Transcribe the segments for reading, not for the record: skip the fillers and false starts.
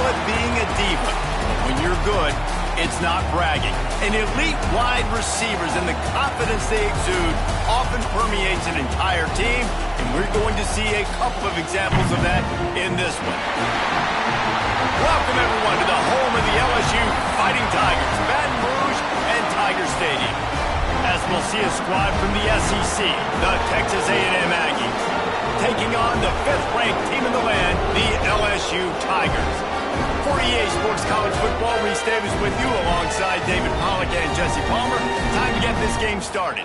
it being a diva. When you're good, it's not bragging. And elite wide receivers and the confidence they exude often permeates an entire team, and we're going to see a couple of examples of that in this one. Welcome, everyone, to the home of the LSU Fighting Tigers, Baton Rouge and Tiger Stadium. As we'll see a squad from the SEC, the Texas A&M Aggies, taking on the 5th-ranked team in the land, the LSU Tigers. For EA Sports College Football, Reese Davis with you alongside David Pollack and Jesse Palmer. Time to get this game started.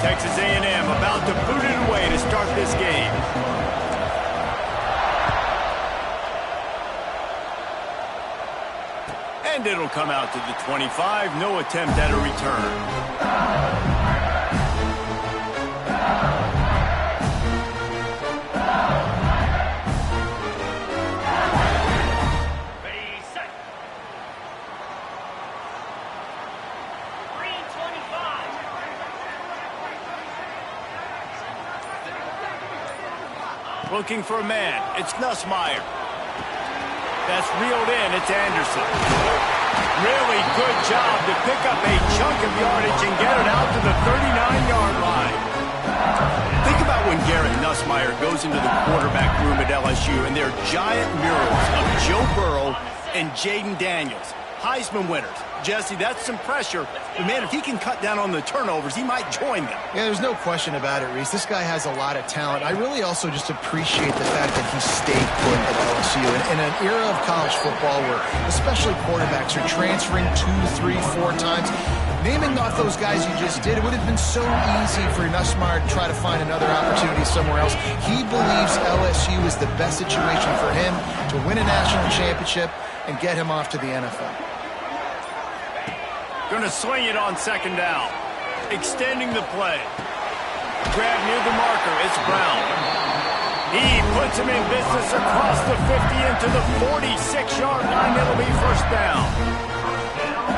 Texas A&M about to boot it away to start this game. And it'll come out to the 25. No attempt at a return. Looking for a man. It's Nussmeier. That's reeled in. It's Anderson. Really good job to pick up a chunk of yardage and get it out to the 39-yard line. Think about when Garrett Nussmeier goes into the quarterback room at LSU and there are giant murals of Joe Burrow and Jaden Daniels, Heisman winners. Jesse, that's some pressure. But, man, if he can cut down on the turnovers, he might join them. Yeah, there's no question about it, Reese. This guy has a lot of talent. I really also just appreciate the fact that he stayed put at LSU. In an era of college football where especially quarterbacks are transferring 2, 3, 4 times, naming off those guys you just did, it would have been so easy for Nussmeier to try to find another opportunity somewhere else. He believes LSU is the best situation for him to win a national championship and get him off to the NFL. Going to swing it on 2nd down. Extending the play. Grab near the marker. It's Brown. He puts him in business across the 50 into the 46-yard line. It'll be 1st down.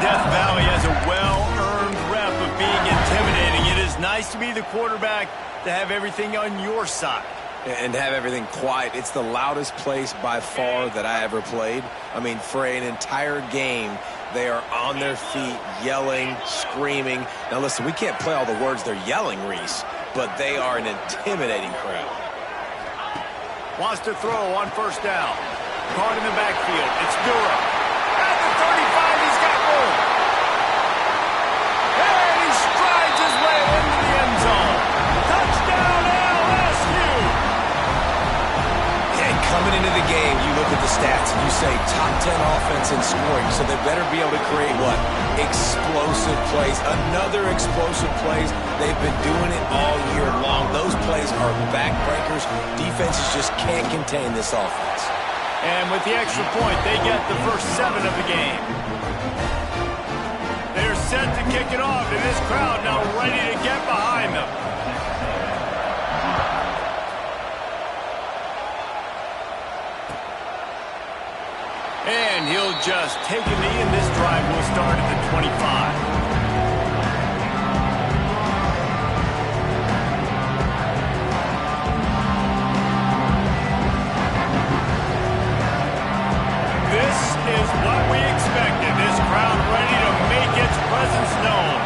Death Valley has a well-earned rep of being intimidating. It is nice to be the quarterback, to have everything on your side. And have everything quiet. It's the loudest place by far that I ever played. I mean, for an entire game, they are on their feet, yelling, screaming. Now, listen, we can't play all the words they're yelling, Reese, but they are an intimidating crowd. Wants to throw on 1st down. Caught in the backfield. It's Durham. At the 35, he's got room. And he strides his way into the end zone. Touchdown, LSU! And coming into the game, you look at the stats and you say top 10 offense in scoring, so they better be able to create what? Explosive plays. Another explosive plays. They've been doing it all year long. Those plays are backbreakers. Defenses just can't contain this offense. And with the extra point, they get the first 7 of the game. They're set to kick it off, and this crowd now ready to get behind them. And he'll just take a knee, and this drive will start at the 25. This is what we expected. This crowd ready to make its presence known.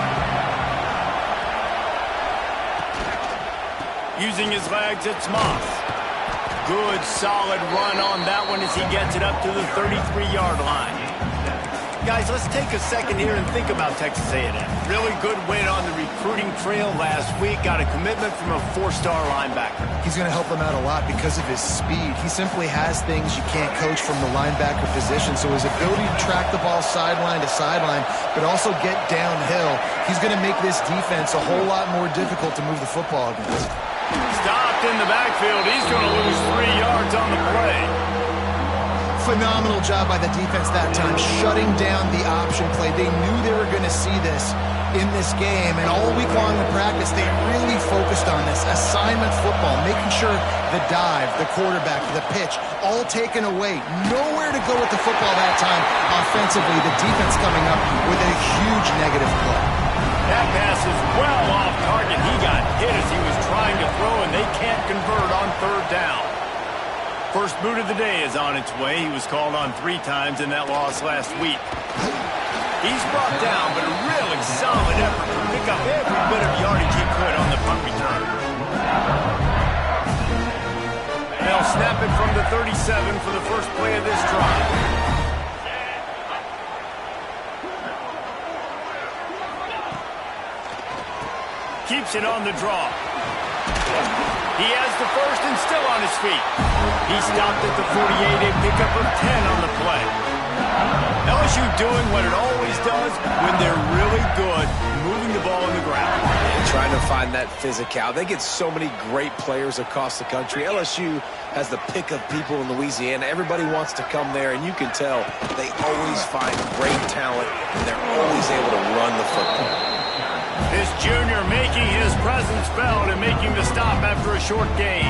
Using his legs, it's Moss. Good, solid run on that one as he gets it up to the 33-yard line. Guys, let's take a second here and think about Texas A&M. Really good win on the recruiting trail last week. Got a commitment from a 4-star linebacker. He's going to help them out a lot because of his speed. He simply has things you can't coach from the linebacker position. So his ability to track the ball sideline to sideline, but also get downhill, he's going to make this defense a whole lot more difficult to move the football against. Stopped in the backfield. He's going to lose 3 yards on the play. Phenomenal job by the defense that time, shutting down the option play. They knew they were going to see this in this game, and all week long in practice, they really focused on this. Assignment football, making sure the dive, the quarterback, the pitch, all taken away. Nowhere to go with the football that time offensively. The defense coming up with a huge negative play. That pass is well off target. He got hit as he was trying to throw, and they can't convert on third down. First boot of the day is on its way. He was called on 3 times in that loss last week. He's brought down, but a really solid effort to pick up every bit of yardage he could on the punt return. They'll snap it from the 37 for the first play of this drive. Keeps it on the draw. He has the first and still on his feet. He stopped at the 48, a pickup of 10 on the play. LSU doing what it always does when they're really good, moving the ball on the ground. And trying to find that physical. They get so many great players across the country. LSU has the pick of people in Louisiana. Everybody wants to come there, and you can tell they always find great talent, and they're always able to run the football. This junior making his presence felt and making the stop after a short gain.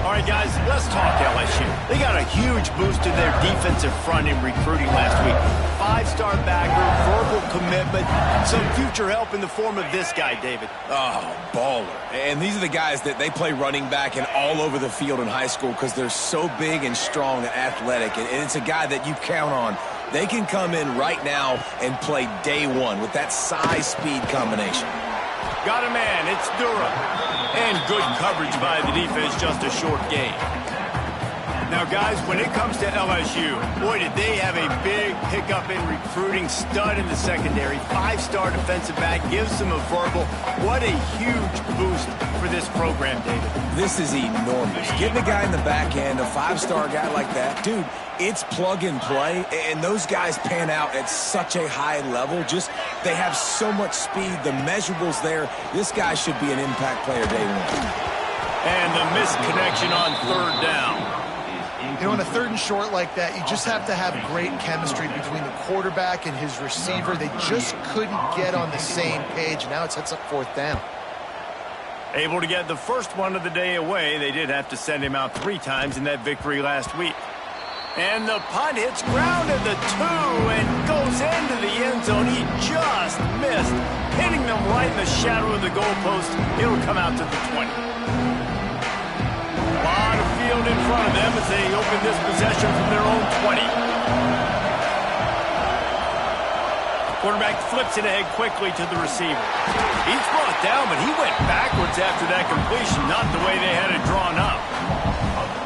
All right, guys, let's talk LSU. They got a huge boost to their defensive front in recruiting last week. 5-star backer, verbal commitment, some future help in the form of this guy, David. Oh, baller. And these are the guys that they play running back and all over the field in high school because they're so big and strong and athletic. And it's a guy that you count on. They can come in right now and play day one with that size-speed combination. Got a man, it's Durham. And good coverage by the defense, just a short gain. Now, guys, when it comes to LSU, boy, did they have a big pickup in recruiting. Stud in the secondary, 5-star defensive back, gives them a verbal. What a huge boost for this program, David. This is enormous. Getting a guy in the back end, a 5-star guy like that, dude, it's plug and play, and those guys pan out at such a high level. Just, they have so much speed. The measurables there. This guy should be an impact player day one. And the missed connection on third down. You know, on a 3rd and short like that, you just have to have great chemistry between the quarterback and his receiver. They just couldn't get on the same page. Now it sets up 4th down. Able to get the first one of the day away. They did have to send him out 3 times in that victory last week. And the punt hits ground at the 2 and goes into the end zone. He just missed, hitting them right in the shadow of the goalpost. It'll come out to the 20. A lot of field in front of them as they open this possession from their own 20. Quarterback flips it ahead quickly to the receiver. He's brought down, but he went backwards after that completion, not the way they had it drawn up.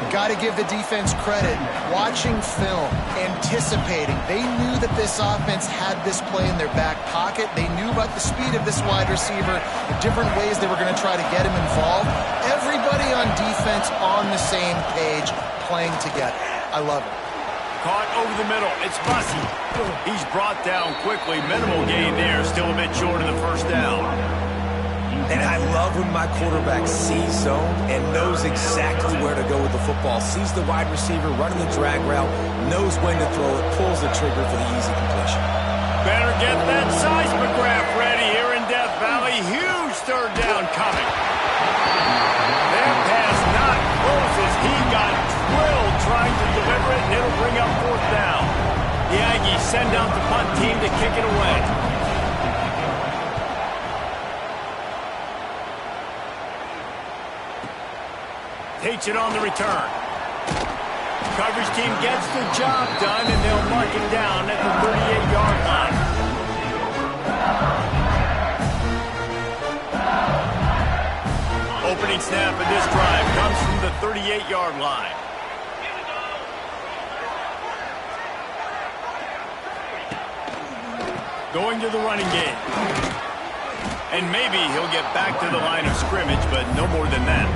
Got to give the defense credit. Watching film, anticipating. They knew that this offense had this play in their back pocket. They knew about the speed of this wide receiver, the different ways they were going to try to get him involved. Everybody on defense on the same page, playing together. I love it. Caught over the middle. It's Bussey. He's brought down quickly. Minimal gain there. Still a bit short of the first down. And I love when my quarterback sees zone and knows exactly where to go with the football. Sees the wide receiver running the drag route, knows when to throw it, pulls the trigger for the easy completion. Better get that seismograph ready here in Death Valley. Huge 3rd down coming. That pass not close as he got drilled trying to deliver it, and it'll bring up 4th down. The Aggies send out the punt team to kick it away. Takes it on the return. Coverage team gets the job done, and they'll mark it down at the 38-yard line. Opening snap of this drive comes from the 38-yard line. Going to the running game. And maybe he'll get back to the line of scrimmage, but no more than that.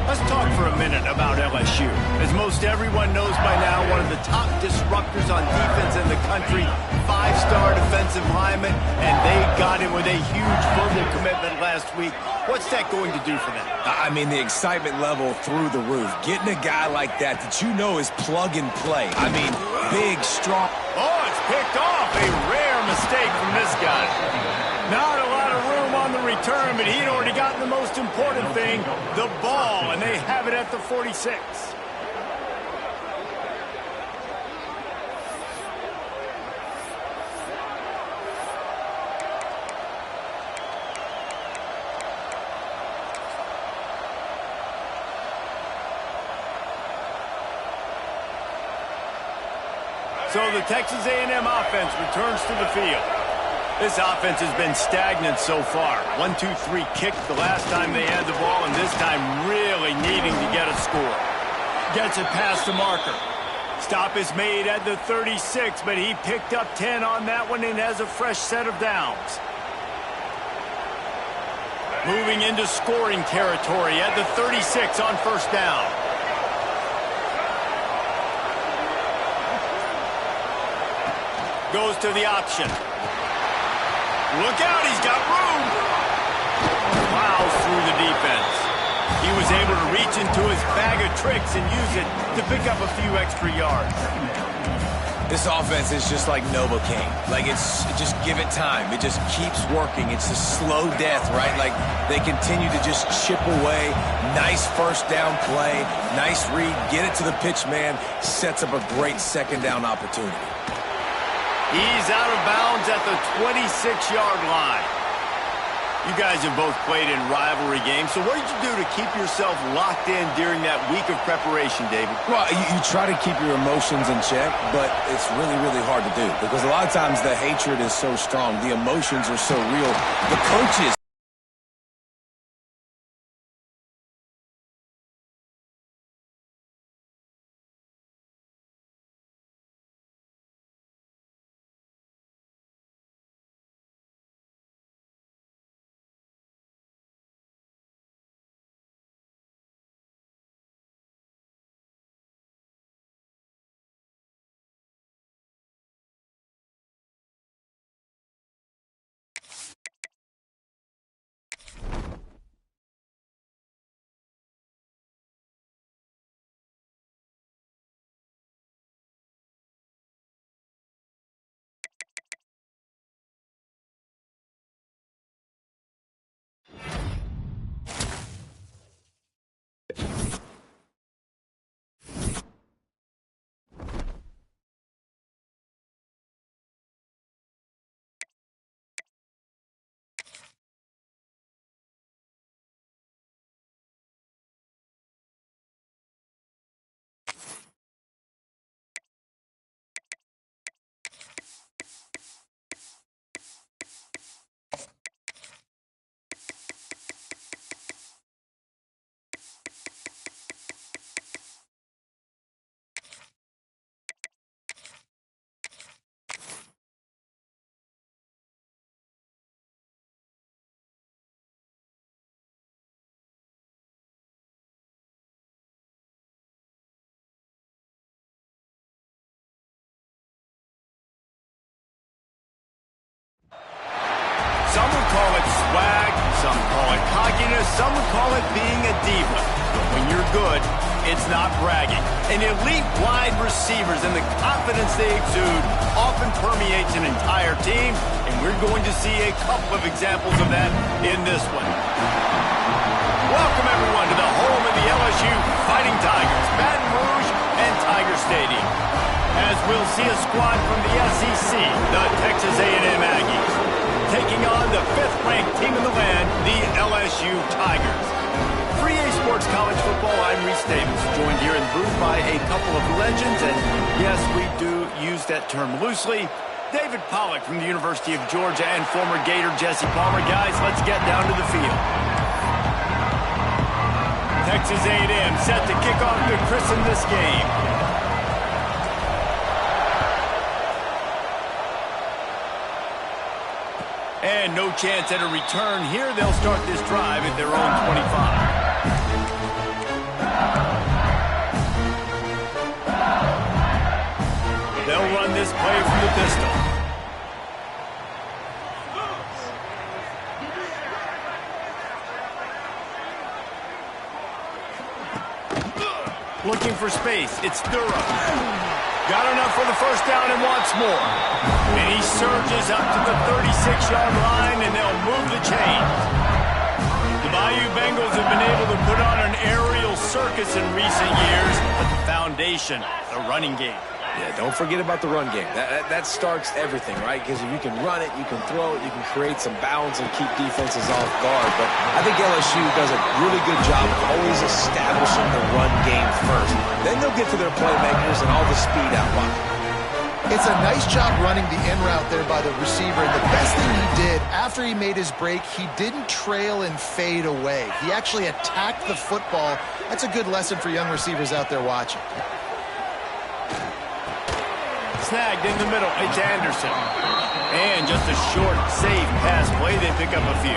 Let's talk for a minute about LSU. As most everyone knows by now, one of the top disruptors on defense in the country, five-star defensive lineman, and they got him with a huge verbal commitment last week. What's that going to do for them? I mean, the excitement level through the roof. Getting a guy like that you know is plug and play. I mean, big, strong. Oh, it's picked off. A rare mistake from this guy. Not a lot of room on the return, but he'd already gotten the most important thing, the ball, and they have it at the 46. So the Texas A&M offense returns to the field. This offense has been stagnant so far. 1-2-3 kick the last time they had the ball, and this time really needing to get a score. Gets it past the marker. Stop is made at the 36, but he picked up 10 on that one and has a fresh set of downs. Moving into scoring territory at the 36 on first down. Goes to the option. Look out, he's got room. Plows through the defense. He was able to reach into his bag of tricks and use it to pick up a few extra yards. This offense is just like Novocaine. Like, just give it time. It just keeps working. It's a slow death, right? Like, they continue to just chip away. Nice first down play. Nice read. Get it to the pitch man. Sets up a great second down opportunity. He's out of bounds at the 26-yard line. You guys have both played in rivalry games, so what did you do to keep yourself locked in during that week of preparation, David? Well, you try to keep your emotions in check, but it's really, really hard to do because a lot of times the hatred is so strong. The emotions are so real. The coaches... Some would call it swag, some call it cockiness, some would call it being a diva. But when you're good, it's not bragging. And elite wide receivers and the confidence they exude often permeates an entire team, and we're going to see a couple of examples of that in this one. Welcome, everyone, to the home of the LSU Fighting Tigers, Baton Rouge and Tiger Stadium. As we'll see a squad from the SEC, the Texas A&M Aggies, taking on the fifth-ranked team in the land, the LSU Tigers. For EA Sports College Football, I'm Reese Davis, joined here in the booth by a couple of legends, and yes, we do use that term loosely. David Pollack from the University of Georgia and former Gator Jesse Palmer. Guys, let's get down to the field. Texas A&M set to kick off to christen this game. And no chance at a return here. They'll start this drive at their own 25. pistol. Looking for space. It's Durham. Got enough for the first down and wants more. And he surges up to the 36-yard line, and they'll move the chains. The Bayou Bengals have been able to put on an aerial circus in recent years, but the foundation, the running game. Yeah, don't forget about the run game. That starts everything, right? Because if you can run it, you can throw it, you can create some balance and keep defenses off guard. But I think LSU does a really good job of always establishing the run game first. Then they'll get to their playmakers and all the speed out wide. It's a nice job running the in route there by the receiver. And the best thing he did after he made his break, he didn't trail and fade away. He actually attacked the football. That's a good lesson for young receivers out there watching. Snagged in the middle. It's Anderson. And just a short, safe pass play. They pick up a few.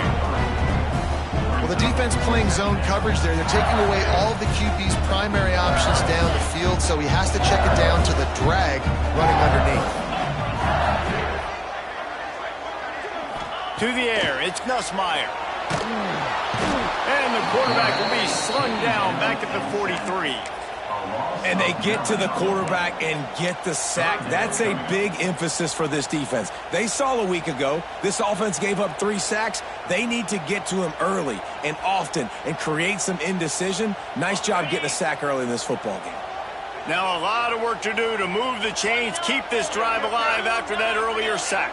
Well, the defense playing zone coverage there. They're taking away all of the QB's primary options down the field, so he has to check it down to the drag running underneath. To the air. It's Nussmeier. And the quarterback will be slung down back at the 43. And they get to the quarterback and get the sack. That's a big emphasis for this defense. They saw a week ago, this offense gave up 3 sacks. They need to get to him early and often and create some indecision. Nice job getting a sack early in this football game. Now a lot of work to do to move the chains, keep this drive alive after that earlier sack.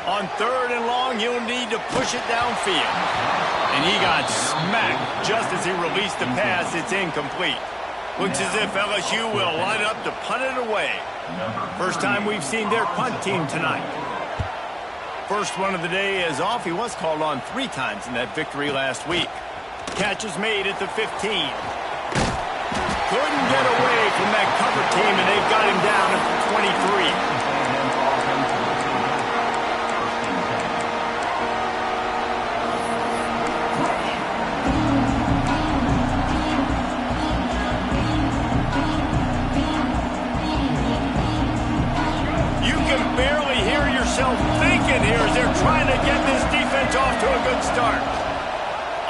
On 3rd and long, he'll need to push it downfield. And he got smacked just as he released the pass. It's incomplete. Looks as if LSU will line up to punt it away. First time we've seen their punt team tonight. First one of the day is off. He was called on 3 times in that victory last week. Catch is made at the 15. Couldn't get away from that cover team, and they've got him down at the 23. Thinking here as they're trying to get this defense off to a good start.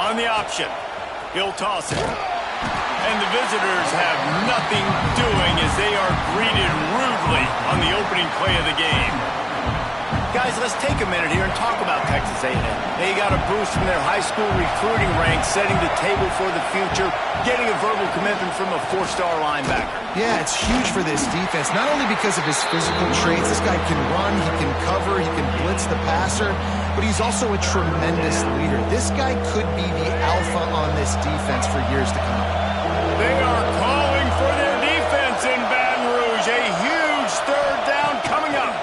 On the option, he'll toss it. And the visitors have nothing doing as they are greeted rudely on the opening play of the game. Guys, let's take a minute here and talk about Texas A&M. They got a boost from their high school recruiting ranks, setting the table for the future, getting a verbal commitment from a 4-star linebacker. Yeah, it's huge for this defense, not only because of his physical traits. This guy can run, he can cover, he can blitz the passer, but he's also a tremendous leader. This guy could be the alpha on this defense for years to come. They are calling for their defense in Baton Rouge. A huge 3rd down coming up.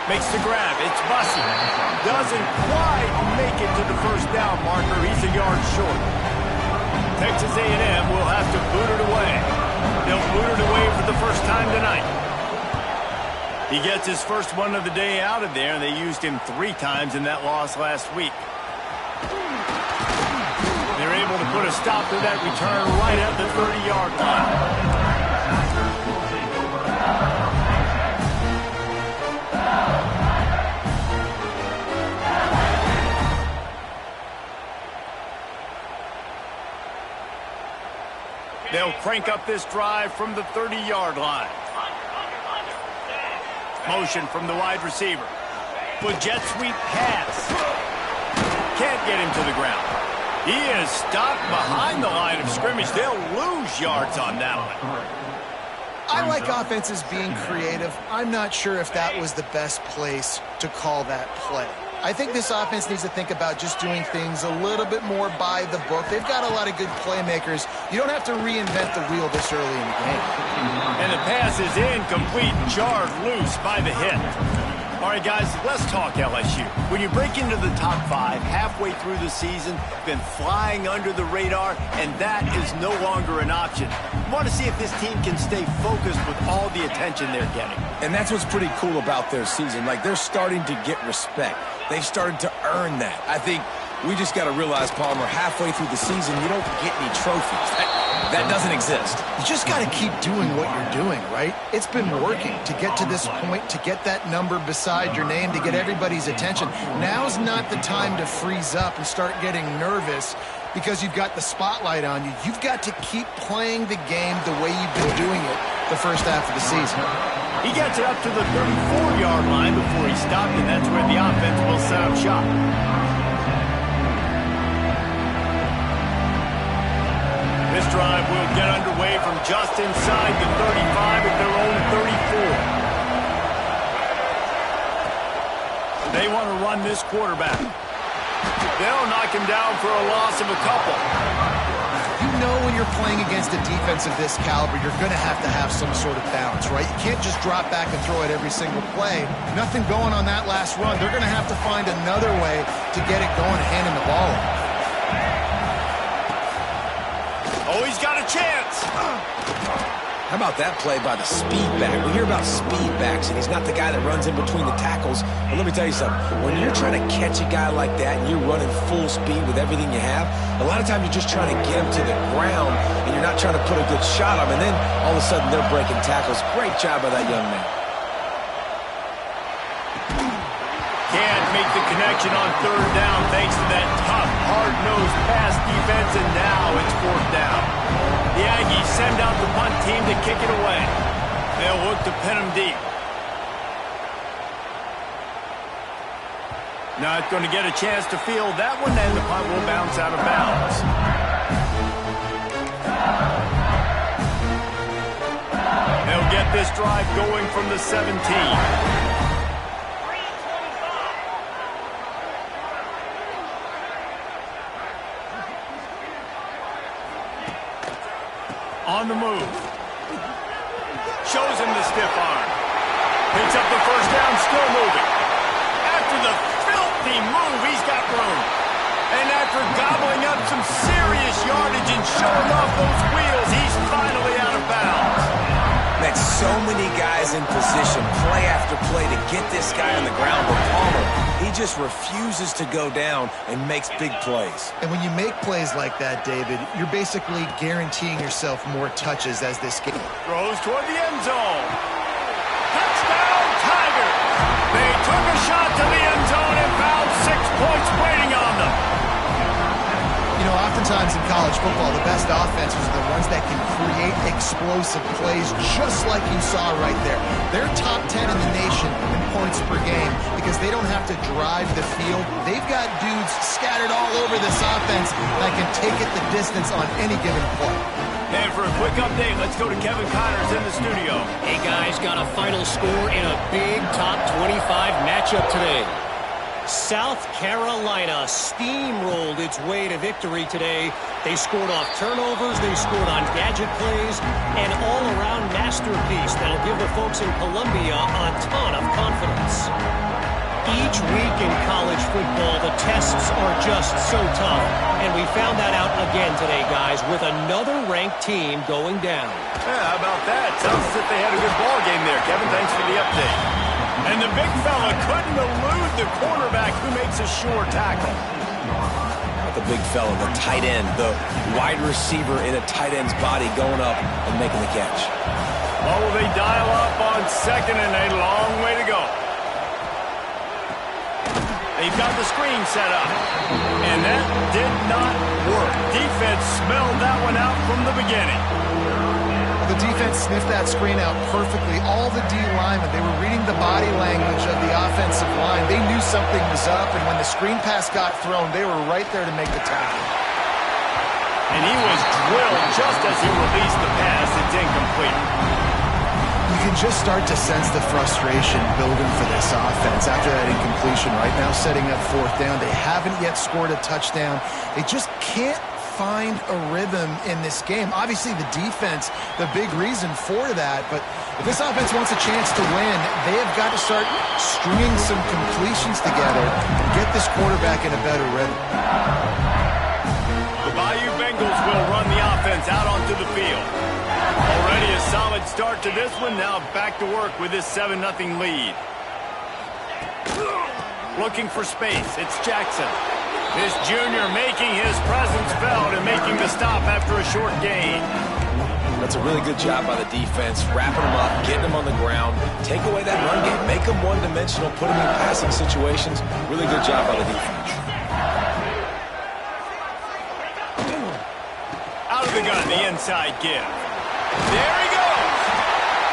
Makes the grab. It's Bussey. Doesn't quite make it to the first down marker. He's a yard short. Texas A&M will have to boot it away. They'll boot it away for the first time tonight. He gets his first one of the day out of there, and they used him 3 times in that loss last week. They're able to put a stop to that return right at the 30-yard line. They'll crank up this drive from the 30-yard line. Motion from the wide receiver. With jet sweep pass. Can't get him to the ground. He is stopped behind the line of scrimmage. They'll lose yards on that one. I like offenses being creative. I'm not sure if that was the best place to call that play. I think this offense needs to think about just doing things a little bit more by the book. They've got a lot of good playmakers. You don't have to reinvent the wheel this early in the game. And the pass is incomplete, jarred loose by the hit. All right, guys, let's talk LSU. When you break into the top 5 halfway through the season, been flying under the radar, and that is no longer an option. You want to see if this team can stay focused with all the attention they're getting. And that's what's pretty cool about their season. Like, they're starting to get respect. They've started to earn that. I think We just got to realize, Palmer, halfway through the season, you don't get any trophies. That doesn't exist. You just got to keep doing what you're doing, right? It's been working to get to this point, to get that number beside your name, to get everybody's attention. Now's not the time to freeze up and start getting nervous because you've got the spotlight on you. You've got to keep playing the game the way you've been doing it the first half of the season. He gets it up to the 34-yard line before he stopped, and that's where the offense will set up shop. This drive will get underway from just inside the 35 at their own 34. They want to run this quarterback. They'll knock him down for a loss of a couple. You know when you're playing against a defense of this caliber, you're going to have some sort of balance, right? You can't just drop back and throw it every single play. Nothing going on that last run. They're going to have to find another way to get it going and hand him the ball off. Oh, he's got a chance. How about that play by the speed back? We hear about speed backs, and he's not the guy that runs in between the tackles. But let me tell you something. When you're trying to catch a guy like that and you're running full speed with everything you have, a lot of times you're just trying to get him to the ground, and you're not trying to put a good shot on him. And then all of a sudden they're breaking tackles. Great job by that young man. Can't make the connection on third down thanks to that tough, hard-nosed pass defense, and now it's fourth down. The Aggies send out the punt team to kick it away. They'll look to pin him deep. Not going to get a chance to field that one, and the punt will bounce out of bounds. They'll get this drive going from the 17. On the move. Shows him the stiff arm. Picks up the first down, still moving. After the filthy move, he's got room. And after gobbling up some serious yardage and showing off those wheels, he's finally out of bounds. Met so many guys in position, play after play, to get this guy on the ground. But Palmer, he just refuses to go down and makes big plays. And when you make plays like that, David, you're basically guaranteeing yourself more touches as this game. Throws toward the end zone. Touchdown, Tigers! They took a shot to the end zone and found 6 points waiting on them. You know, oftentimes in college football, the best offenses are the ones that can create explosive plays just like you saw right there. They're top 10 in the nation in points per game because they don't have to drive the field. They've got dudes scattered all over this offense that can take it the distance on any given play. And for a quick update, let's go to Kevin Connors in the studio. Hey, guys, got a final score in a big top 25 matchup today. South Carolina steamrolled its way to victory today. They scored off turnovers, they scored on gadget plays, an all-around masterpiece that'll give the folks in Columbia a ton of confidence. Each week in college football, the tests are just so tough, and we found that out again today, guys, with another ranked team going down. Yeah, how about that? Sounds as if they had a good ball game there, Kevin. Thanks for the update. And the big fella couldn't elude the quarterback who makes a sure tackle. Not the big fella, the tight end, the wide receiver in a tight end's body going up and making the catch. Well, will they dial up on second and a long way to go? They've got the screen set up, and that did not work. Defense smelled that one out from the beginning. The defense sniffed that screen out perfectly. All the D linemen, they were reading the body language of the offensive line. They knew something was up, and when the screen pass got thrown, they were right there to make the tackle. And he was drilled just as he released the pass. It's incomplete. You can just start to sense the frustration building for this offense after that incompletion. Right now, setting up fourth down. They haven't yet scored a touchdown. They just can't find a rhythm in this game. Obviously, the defense, the big reason for that, but if this offense wants a chance to win, they have got to start stringing some completions together and get this quarterback in a better rhythm. The Bayou Bengals will run the offense out onto the field. Already a solid start to this one. Now back to work with this 7-0 lead. Looking for space. It's Jackson. This junior making his presence felt and making the stop after a short gain. That's a really good job by the defense, wrapping them up, getting them on the ground, take away that run game, make them one-dimensional, put them in passing situations. Really good job by the defense. Out of the gun, the inside give. There he goes.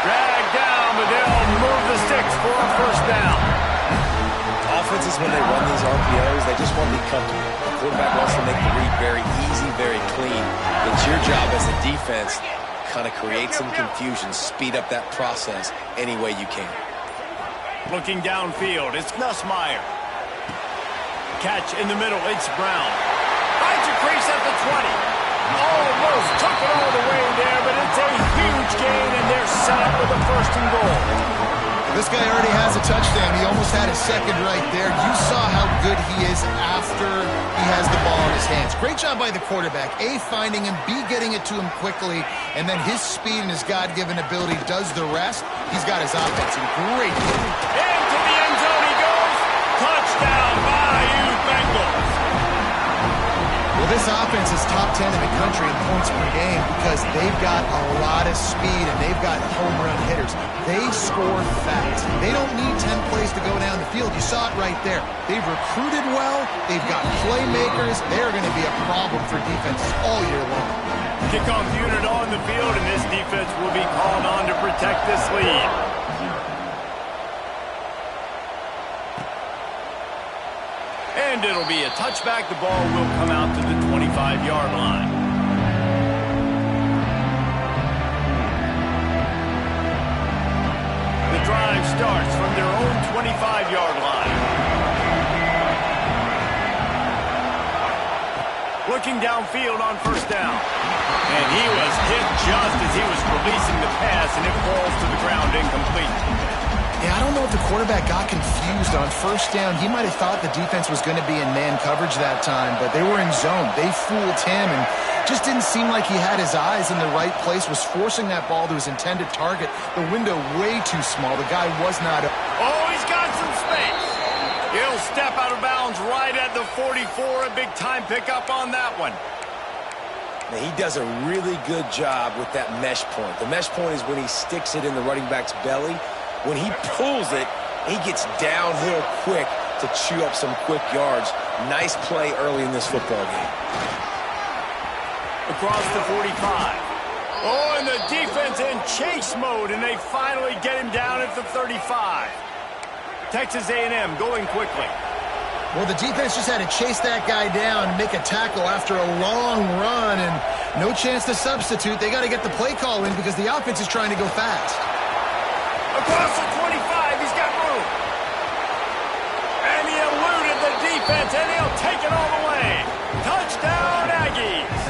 Dragged down, but they'll move the sticks for a first down. Offenses, when they run these RPOs, they just want to be comfortable. The quarterback wants to make the read very easy, very clean. It's your job as a defense kind of create some confusion, speed up that process any way you can. Looking downfield, it's Nussmeier. Catch in the middle, it's Brown. Finds a crease at the 20. Almost took it all the way there, but it's a huge gain, and they're set up with a first and goal. This guy already has a touchdown. He almost had a second right there. You saw how good he is after he has the ball in his hands. Great job by the quarterback. A, finding him, B, getting it to him quickly, and then his speed and his God-given ability does the rest. He's got his offense in great shape. Into the end zone he goes. Touchdown, Bayou Bengals. Well, this offense is top 10 in the country in points per game because they've got a lot of speed and they've got home run hitters. They score fast. They don't need 10 plays to go down the field. You saw it right there. They've recruited well. They've got playmakers. They're going to be a problem for defenses all year long. Kickoff unit on the field, and this defense will be called on to protect this lead. And it'll be a touchback. The ball will come out to the 25-yard line. The drive starts from their own 25-yard line. Looking downfield on first down. And he was hit just as he was releasing the pass, and it falls to the ground incomplete. Yeah, I don't know if the quarterback got confused on first down. He might have thought the defense was going to be in man coverage that time, but they were in zone. They fooled him and just didn't seem like he had his eyes in the right place, was forcing that ball to his intended target. The window way too small. The guy was not... Oh, he's got some space. He'll step out of bounds right at the 44. A big-time pickup on that one. Now, he does a really good job with that mesh point. The mesh point is when he sticks it in the running back's belly. When he pulls it, he gets downhill quick to chew up some quick yards. Nice play early in this football game. Across the 45. Oh, and the defense in chase mode, and they finally get him down at the 35. Texas A&M going quickly. Well, the defense just had to chase that guy down and make a tackle after a long run, and no chance to substitute. They got to get the play call in because the offense is trying to go fast. Across the 25, he's got room. And he eluded the defense, and he'll take it all the way. Touchdown, Aggies.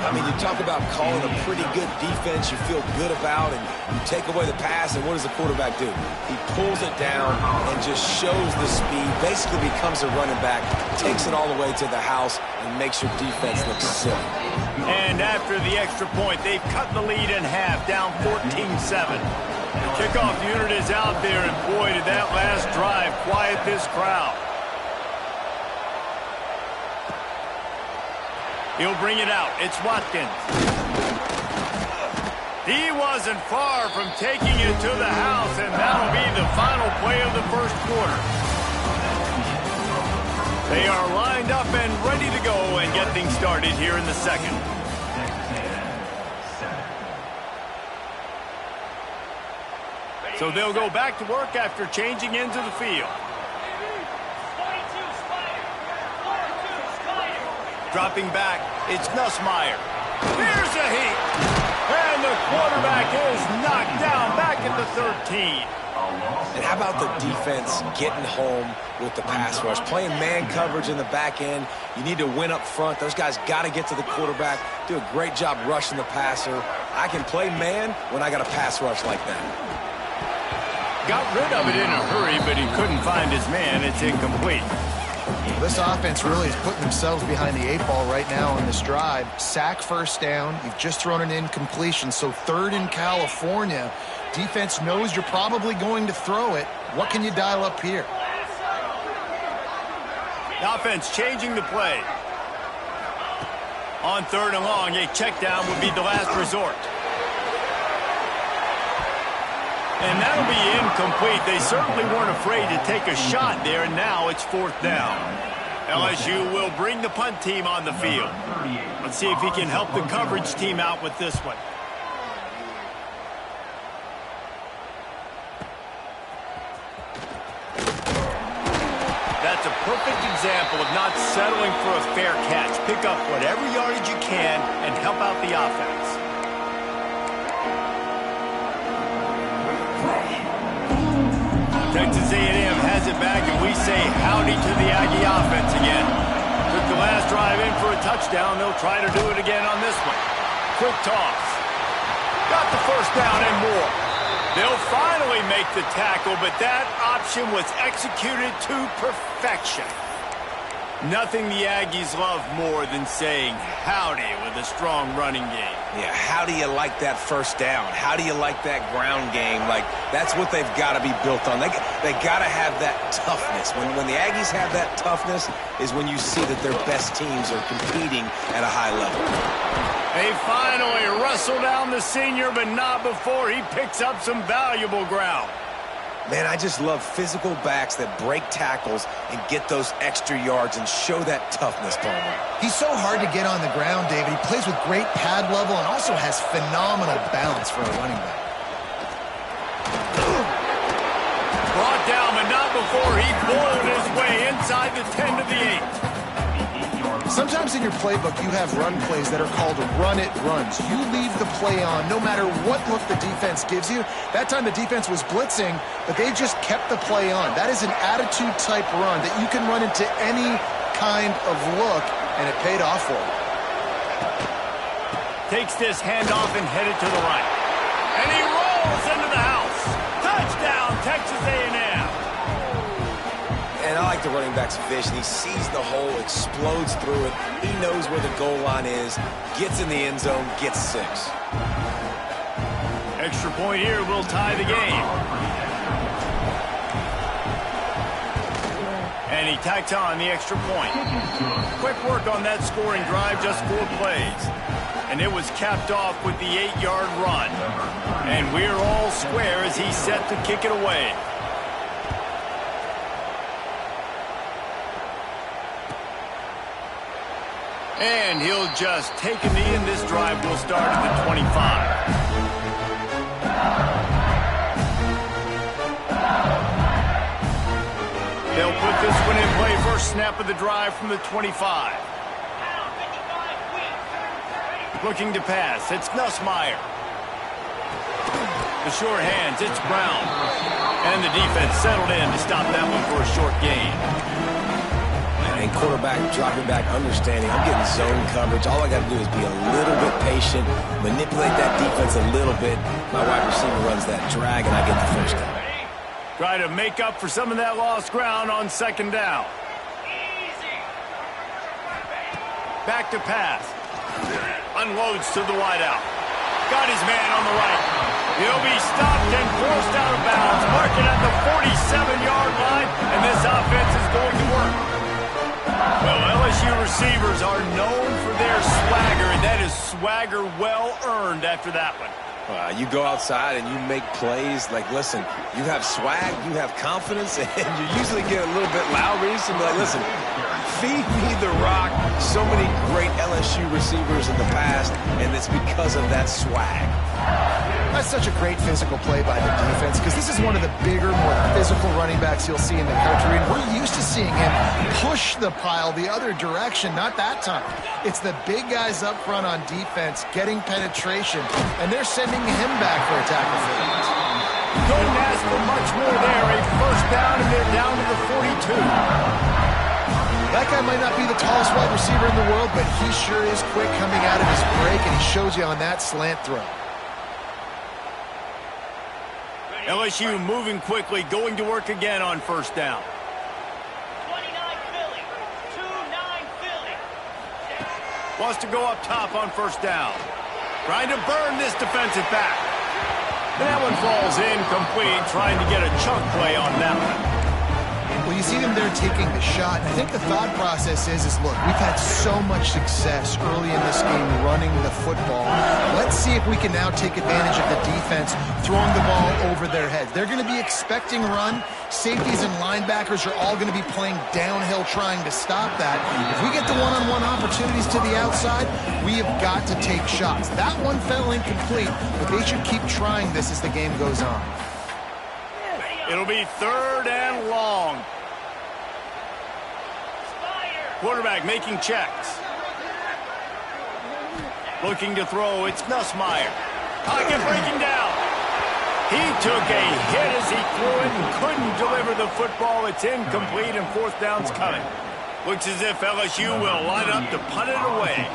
I mean, you talk about calling a pretty good defense you feel good about, and you take away the pass, and what does the quarterback do? He pulls it down and just shows the speed, basically becomes a running back, takes it all the way to the house, and makes your defense look silly. And after the extra point, they've cut the lead in half, down 14-7. The kickoff unit is out there, and boy, did that last drive quiet this crowd. He'll bring it out. It's Watkins. He wasn't far from taking it to the house, and that'll be the final play of the first quarter. They are lined up and ready to go and get things started here in the second. So they'll go back to work after changing into the field. Dropping back, it's Nussmeier. Here's a heat. And the quarterback is knocked down back at the 13. And how about the defense getting home with the pass rush? Playing man coverage in the back end. You need to win up front. Those guys got to get to the quarterback. Do a great job rushing the passer. I can play man when I got a pass rush like that. Got rid of it in a hurry, but he couldn't find his man. It's incomplete. This offense really is putting themselves behind the 8-ball right now on this drive. Sack first down. You've just thrown an incompletion, so third in California. Defense knows you're probably going to throw it. What can you dial up here? The offense changing the play. On 3rd and long, a check down would be the last resort. And that'll be incomplete. They certainly weren't afraid to take a shot there, and now it's 4th down. LSU will bring the punt team on the field. Let's see if he can help the coverage team out with this one. That's a perfect example of not settling for a fair catch. Pick up whatever yardage you can and help out the offense. Texas A&M has it back, and we say howdy to the Aggie offense again. Took the last drive in for a touchdown. They'll try to do it again on this one. Quick toss. Got the first down and more. They'll finally make the tackle, but that option was executed to perfection. Nothing the Aggies love more than saying howdy with a strong running game. Yeah, how do you like that first down? How do you like that ground game? Like, that's what they've got to be built on. They got to have that toughness. When the Aggies have that toughness is when you see that their best teams are competing at a high level. They finally wrestle down the senior, but not before he picks up some valuable ground. Man, I just love physical backs that break tackles and get those extra yards and show that toughness, Palmer. He's so hard to get on the ground, David. He plays with great pad level and also has phenomenal balance for a running back. Brought down, but not before he boiled his way inside the 10 to the 8. Sometimes in your playbook, you have run plays that are called run-it runs. You leave the play on no matter what look the defense gives you. That time the defense was blitzing, but they just kept the play on. That is an attitude-type run that you can run into any kind of look, and it paid off for him. Takes this handoff and headed to the right. And he rolls into the house. Touchdown, Texas A&M. And I like the running back's vision. He sees the hole, explodes through it. He knows where the goal line is, gets in the end zone, gets 6. Extra point here will tie the game. And he tacks on the extra point. Quick work on that scoring drive, just 4 plays. And it was capped off with the 8-yard run. And we're all square as he's set to kick it away. And he'll just take a knee, and this drive will start at the 25. They'll put this one in play. First snap of the drive from the 25. Looking to pass. It's Nussmeier. The short hands. It's Brown. And the defense settled in to stop that one for a short gain. And quarterback dropping back, understanding I'm getting zone coverage. All I got to do is be a little bit patient, manipulate that defense a little bit. My wide receiver runs that drag, and I get the first down. Try to make up for some of that lost ground on 2nd down. Back to pass. Unloads to the wideout. Got his man on the right. He'll be stopped and forced out of bounds. Mark it at the 47-yard line, and this offense is going to work. Well, LSU receivers are known for their swagger, and that is swagger well earned after that one. You go outside and you make plays. Like, listen, you have swag, you have confidence, and you usually get a little bit loud recently. Like, listen, feed me the rock. So many great LSU receivers in the past, and it's because of that swag. That's such a great physical play by the defense because this is one of the bigger, more physical running backs you'll see in the country, and we're used to seeing him push the pile the other direction. Not that time. It's the big guys up front on defense getting penetration, and they're sending him back for a tackle for that. Couldn't ask for much more there. A first down, and they're down to the 42. That guy might not be the tallest wide receiver in the world, but he sure is quick coming out of his break, and he shows you on that slant throw. LSU moving quickly, going to work again on first down. 29 Philly. 2-9 Philly. Wants to go up top on first down. Trying to burn this defensive back. And that one falls incomplete, trying to get a chunk play on that one. Well, you see them there taking the shot. I think the thought process is look, we've had so much success early in this game running the football. Let's see if we can now take advantage of the defense throwing the ball over their heads. They're going to be expecting run. Safeties and linebackers are all going to be playing downhill trying to stop that. If we get the one-on-one opportunities to the outside, we have got to take shots. That one fell incomplete, but they should keep trying this as the game goes on. It'll be 3rd and long. Quarterback making checks. Looking to throw, it's Nussmeier. Pocket breaking down. He took a hit as he threw it and couldn't deliver the football. It's incomplete and 4th down's coming. Looks as if LSU will line up to punt it away.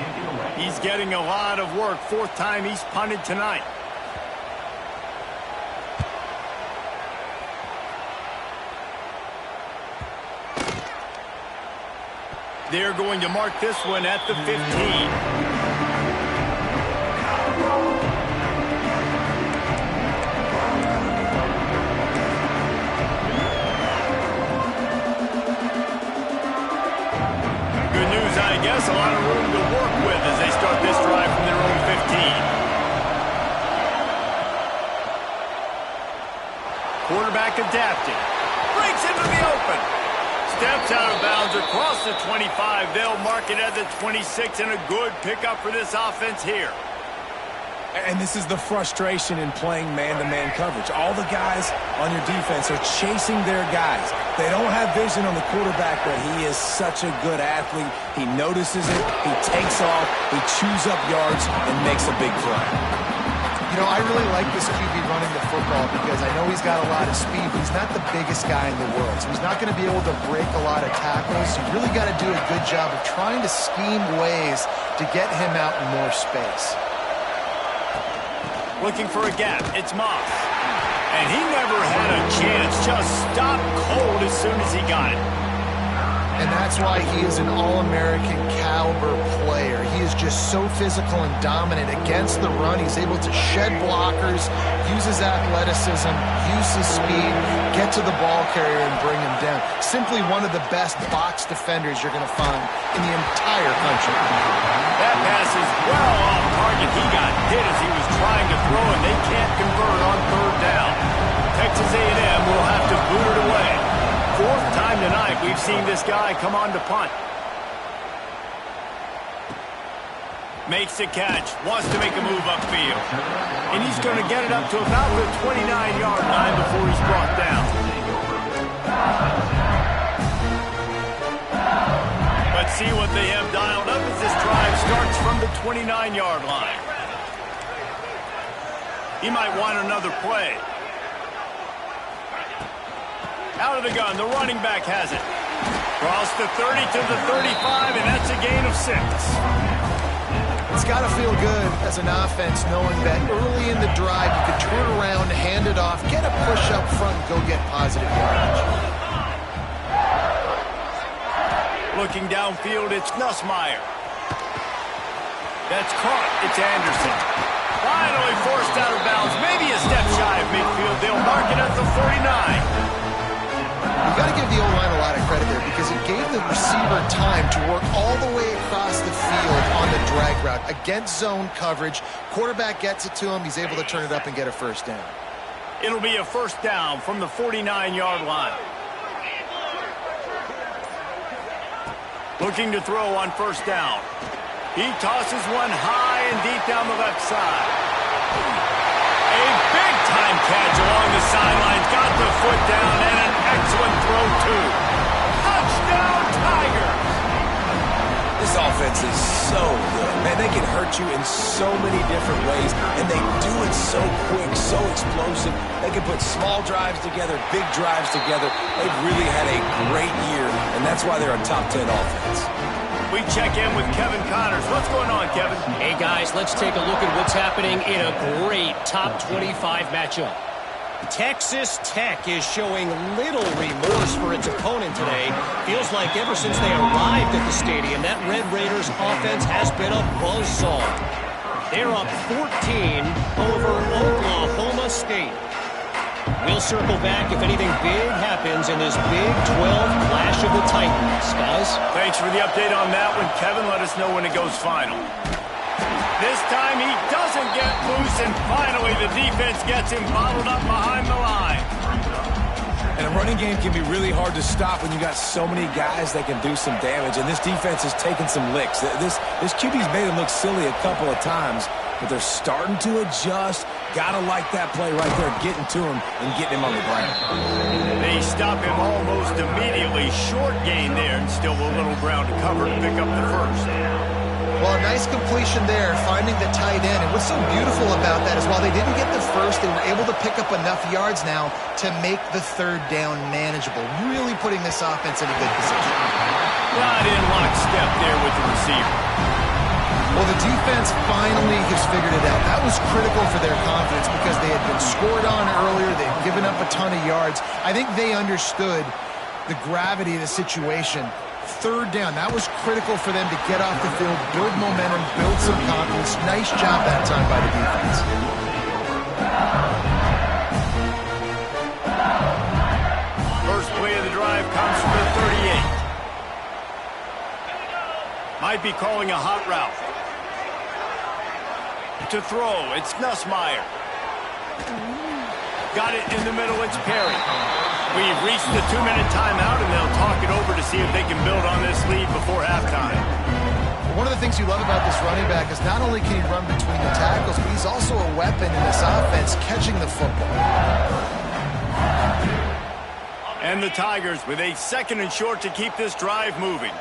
He's getting a lot of work. 4th time he's punted tonight. They're going to mark this one at the 15. Good news, I guess. A lot of room to work with as they start this drive from their own 15. Quarterback adapting. Breaks into the open. Steps out of bounds across the 25. They'll mark it at the 26, and a good pickup for this offense here. And this is the frustration in playing man-to-man coverage. All the guys on your defense are chasing their guys. They don't have vision on the quarterback, but he is such a good athlete. He notices it, he takes off, he chews up yards, and makes a big play. You know, I really like this QB running the football because I know he's got a lot of speed, but he's not the biggest guy in the world. So he's not going to be able to break a lot of tackles. You really got to do a good job of trying to scheme ways to get him out in more space. Looking for a gap. It's Moss. And he never had a chance. Just stopped cold as soon as he got it. And that's why he is an all-American caliber player. He is just so physical and dominant against the run. He's able to shed blockers, use his athleticism, use his speed, get to the ball carrier and bring him down. Simply one of the best box defenders you're going to find in the entire country. That pass is well off target. He got hit as he was trying to throw, and they can't convert on 3rd down. Texas A&M will have to boot it away. 4th time tonight we've seen this guy come on to punt. Makes the catch, wants to make a move upfield. And he's going to get it up to about the 29-yard line before he's brought down. Let's see what they have dialed up as this drive starts from the 29-yard line. He might want another play. Out of the gun, the running back has it. Cross the 30 to the 35, and that's a gain of 6. It's got to feel good as an offense knowing that early in the drive you could turn around, hand it off, get a push up front, and go get positive yardage. Looking downfield, it's Nussmeier. That's caught. It's Anderson. Finally forced out of bounds. Maybe a step shy of midfield. They'll mark it at the 49. You've got to give the O-line a lot of credit there because it gave the receiver time to work all the way across the field on the drag route against zone coverage. Quarterback gets it to him. He's able to turn it up and get a 1st down. It'll be a 1st down from the 49-yard line. Looking to throw on 1st down. He tosses one high and deep down the left side. A big-time catch along the sidelines. Got the foot down and an excellent throw, too. Touchdown, Tigers! This offense is so good. Man, they can hurt you in so many different ways, and they do it so quick, so explosive. They can put small drives together, big drives together. They've really had a great year, and that's why they're a top 10 offense. We check in with Kevin Connors. What's going on, Kevin? Hey, guys, let's take a look at what's happening in a great top 25 matchup. Texas Tech is showing little remorse for its opponent today. Feels like ever since they arrived at the stadium, that Red Raiders offense has been a buzzsaw. They're up 14 over Oklahoma State. We'll circle back if anything big happens in this Big 12 Clash of the Titans. Guys? Thanks for the update on that one, Kevin. Let us know when it goes final. This time he doesn't get loose, and finally the defense gets him bottled up behind the line. And a running game can be really hard to stop when you got so many guys that can do some damage. And this defense has taken some licks. This QB's made him look silly a couple of times, but they're starting to adjust. Gotta like that play right there, getting to him and getting him on the ground. They stop him almost immediately. Short gain there, and still a little ground to cover to pick up the first. Well, a nice completion there, finding the tight end. And what's so beautiful about that is while they didn't get the first, they were able to pick up enough yards now to make the third down manageable. Really putting this offense in a good position. Not in lockstep there with the receiver. Well, the defense finally has figured it out. That was critical for their confidence because they had been scored on earlier. They'd given up a ton of yards. I think they understood the gravity of the situation. Third down, that was critical for them to get off the field, build momentum, build some confidence. Nice job that time by the defense. First play of the drive comes from the 38. Might be calling a hot route. To throw, it's Nussmeier. Got it in the middle, it's Perry. We've reached the 2-minute timeout, and they'll talk it over to see if they can build on this lead before halftime. One of the things you love about this running back is not only can he run between the tackles, but he's also a weapon in this offense, catching the football. And the Tigers with a 2nd and short to keep this drive moving.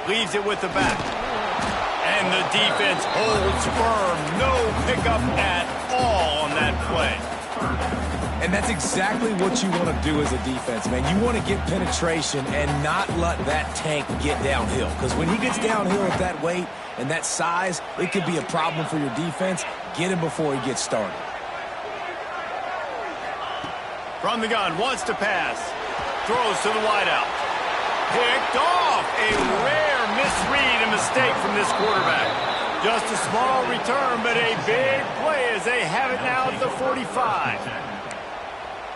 Leaves it with the back. And the defense holds firm. No pickup at all on that play. And that's exactly what you want to do as a defense, man. You want to get penetration and not let that tank get downhill. Because when he gets downhill at that weight and that size, it could be a problem for your defense. Get him before he gets started. From the gun, wants to pass. Throws to the wideout. Picked off. A rare misread and mistake from this quarterback. Just a small return, but a big play as they have it now at the 45.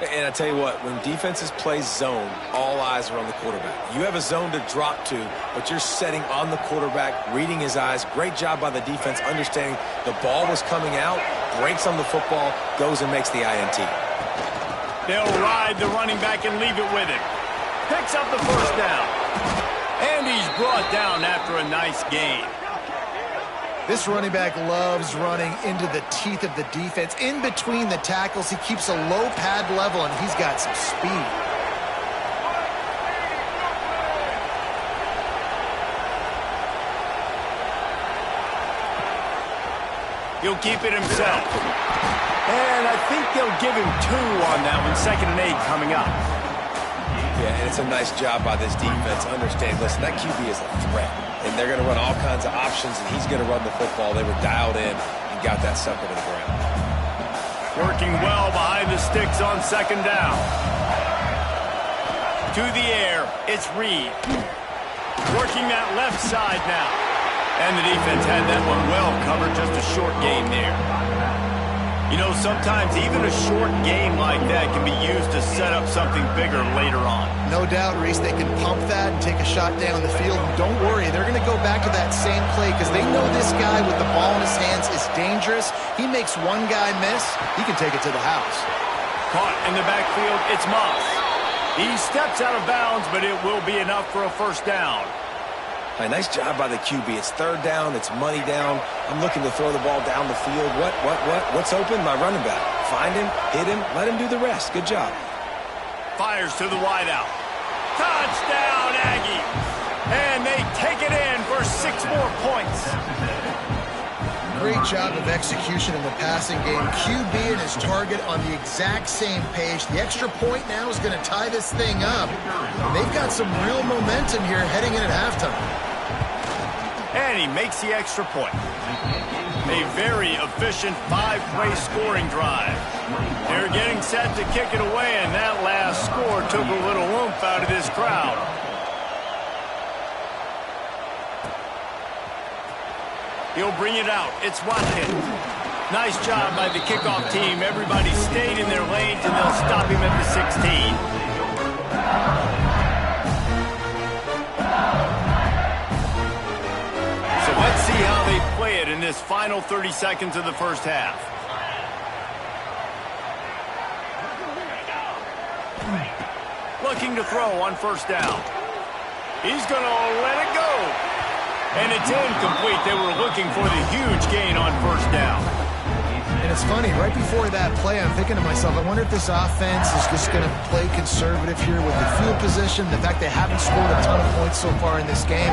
And I tell you what, when defenses play zone, all eyes are on the quarterback. You have a zone to drop to, but you're setting on the quarterback, reading his eyes. Great job by the defense, understanding the ball was coming out, breaks on the football, goes and makes the INT. They'll ride the running back and leave it with him. Picks up the first down. And he's brought down after a nice gain. This running back loves running into the teeth of the defense. In between the tackles, he keeps a low pad level, and he's got some speed. He'll keep it himself. And I think they'll give him 2 on that one. 2nd and 8 coming up. Yeah, and it's a nice job by this defense. Understand, listen, that QB is a threat. And they're going to run all kinds of options, and he's going to run the football. They were dialed in and got that sucker to the ground. Working well behind the sticks on 2nd down. To the air, it's Reed. Working that left side now. And the defense had that one well covered, just a short gain there. You know, sometimes even a short game like that can be used to set up something bigger later on. No doubt, Reese, they can pump that and take a shot down the field. And don't worry, they're going to go back to that same play because they know this guy with the ball in his hands is dangerous. He makes one guy miss, he can take it to the house. Caught in the backfield, it's Moss. He steps out of bounds, but it will be enough for a first down. A nice job by the QB. It's 3rd down. It's money down. I'm looking to throw the ball down the field. What's open? My running back. Find him, hit him, let him do the rest. Good job. Fires to the wideout. Touchdown, Aggie. And they take it in for 6 more points. Great job of execution in the passing game. QB and his target on the exact same page. The extra point now is going to tie this thing up. They've got some real momentum here heading in at halftime. And he makes the extra point. A very efficient 5-play scoring drive. They're getting set to kick it away, and that last score took a little oomph out of this crowd. He'll bring it out. It's Watkins. Nice job by the kickoff team. Everybody stayed in their lanes, and they'll stop him at the 16. So let's see how they play it in this final 30 seconds of the first half. Looking to throw on first down. He's going to let it go. And it's incomplete. They were looking for the huge gain on first down. And it's funny, right before that play, I'm thinking to myself, I wonder if this offense is just going to play conservative here with the field position, the fact they haven't scored a ton of points so far in this game,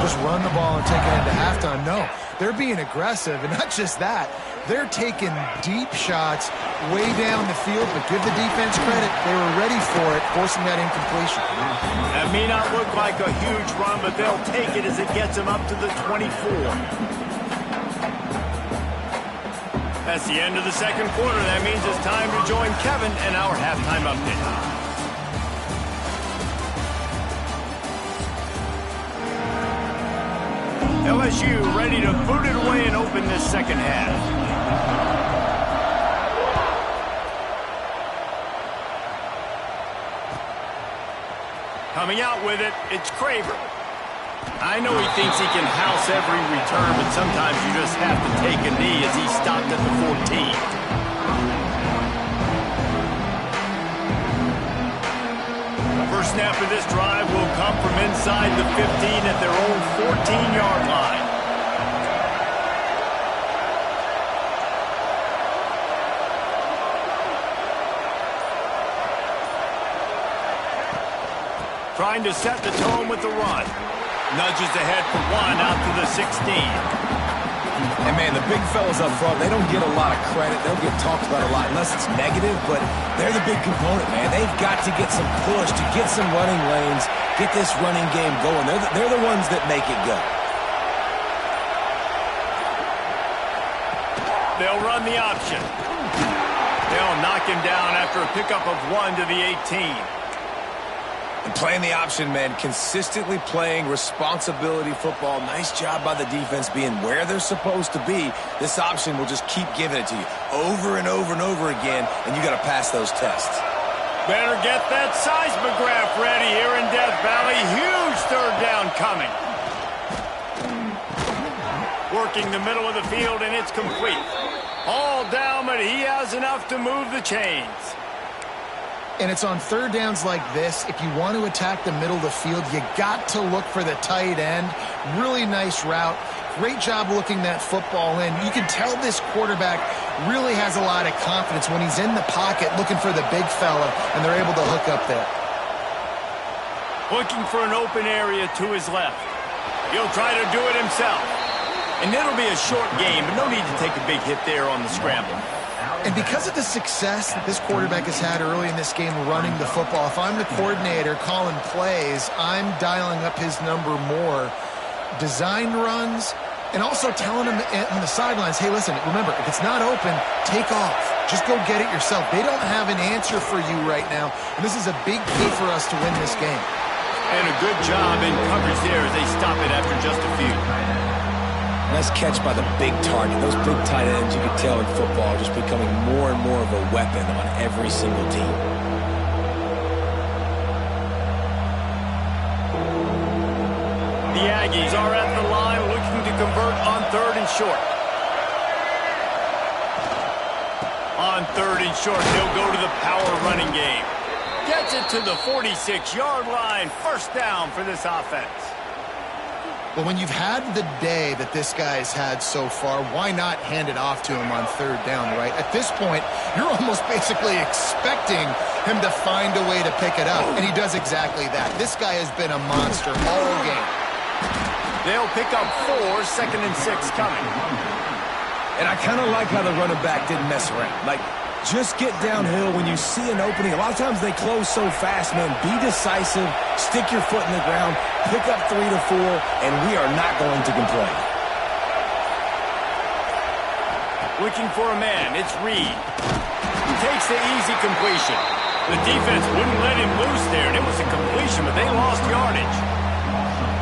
just run the ball and take it into halftime. No, they're being aggressive, and not just that. They're taking deep shots way down the field, but give the defense credit. They were ready for it, forcing that incompletion. That may not look like a huge run, but they'll take it as it gets them up to the 24. That's the end of the second quarter. That means it's time to join Kevin and our halftime update. LSU ready to boot it away and open this second half. Coming out with it, it's Craver. I know he thinks he can house every return, but sometimes you just have to take a knee as he stopped at the 14. First snap of this drive will come from inside the 15 at their own 14-yard line. Trying to set the tone with the run. Nudges ahead for one out to the 16. And, man, the big fellas up front, they don't get a lot of credit. They'll get talked about a lot unless it's negative, but they're the big component, man. They've got to get some push, to get some running lanes, get this running game going. They're the ones that make it go. They'll run the option. They'll knock him down after a pickup of 1 to the 18. And playing the option, man, consistently playing responsibility football. Nice job by the defense being where they're supposed to be. This option will just keep giving it to you over and over and over again, and you got to pass those tests. Better get that seismograph ready here in Death Valley. Huge third down coming. Working the middle of the field, and it's complete. All down, but he has enough to move the chains. And it's on third downs like this. If you want to attack the middle of the field, you got to look for the tight end. Really nice route. Great job looking that football in. You can tell this quarterback really has a lot of confidence when he's in the pocket looking for the big fella, and they're able to hook up there. Looking for an open area to his left. He'll try to do it himself. And it'll be a short game, but no need to take a big hit there on the scramble. And because of the success that this quarterback has had early in this game running the football, if I'm the coordinator calling plays, I'm dialing up his number more. Design runs, and also telling him on the sidelines, hey, listen, remember, if it's not open, take off. Just go get it yourself. They don't have an answer for you right now, and this is a big key for us to win this game. And a good job in coverage there as they stop it after just a few. Nice catch by the big target. Those big tight ends, you can tell in football, are just becoming more and more of a weapon on every single team. The Aggies are at the line looking to convert on third and short. On third and short, they'll go to the power running game. Gets it to the 46-yard line. First down for this offense. Well, when you've had the day that this guy's had so far, why not hand it off to him on third down, right? At this point, you're almost basically expecting him to find a way to pick it up, and he does exactly that. This guy has been a monster all game. They'll pick up 4, second and 6 coming. And I kind of like how the running back didn't mess around. Like, just get downhill when you see an opening. A lot of times they close so fast, man. Be decisive, stick your foot in the ground, pick up 3 to 4, and we are not going to complain. Looking for a man, it's Reed. He takes the easy completion. The defense wouldn't let him loose there, and it was a completion, but they lost yardage.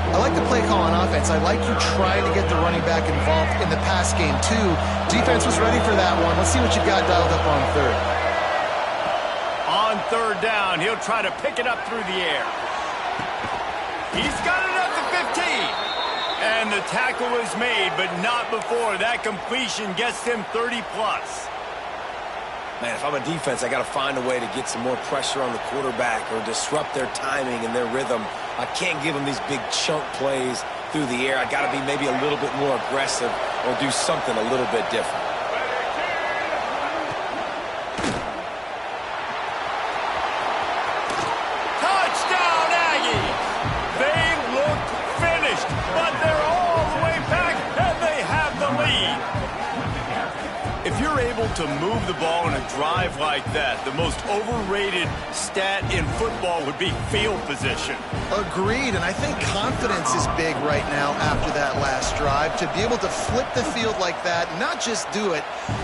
I like the play call on offense. I like you trying to get the running back involved in the pass game, too. Defense was ready for that one. Let's see what you got dialed up on third. On third down, he'll try to pick it up through the air. He's got it at the 15. And the tackle is made, but not before that completion gets him 30-plus. Man, if I'm a defense, I got to find a way to get some more pressure on the quarterback or disrupt their timing and their rhythm. I can't give them these big chunk plays through the air. I got to be maybe a little bit more aggressive or do something a little bit different. Touchdown, Aggies! They look finished, but they're all the way back, and they have the lead. If you're able to move the ball in a drive like that, the most overrated stat in football would be field position. Agreed, and I think confidence is big right now after that last drive. To be able to flip the field like that, not just do it,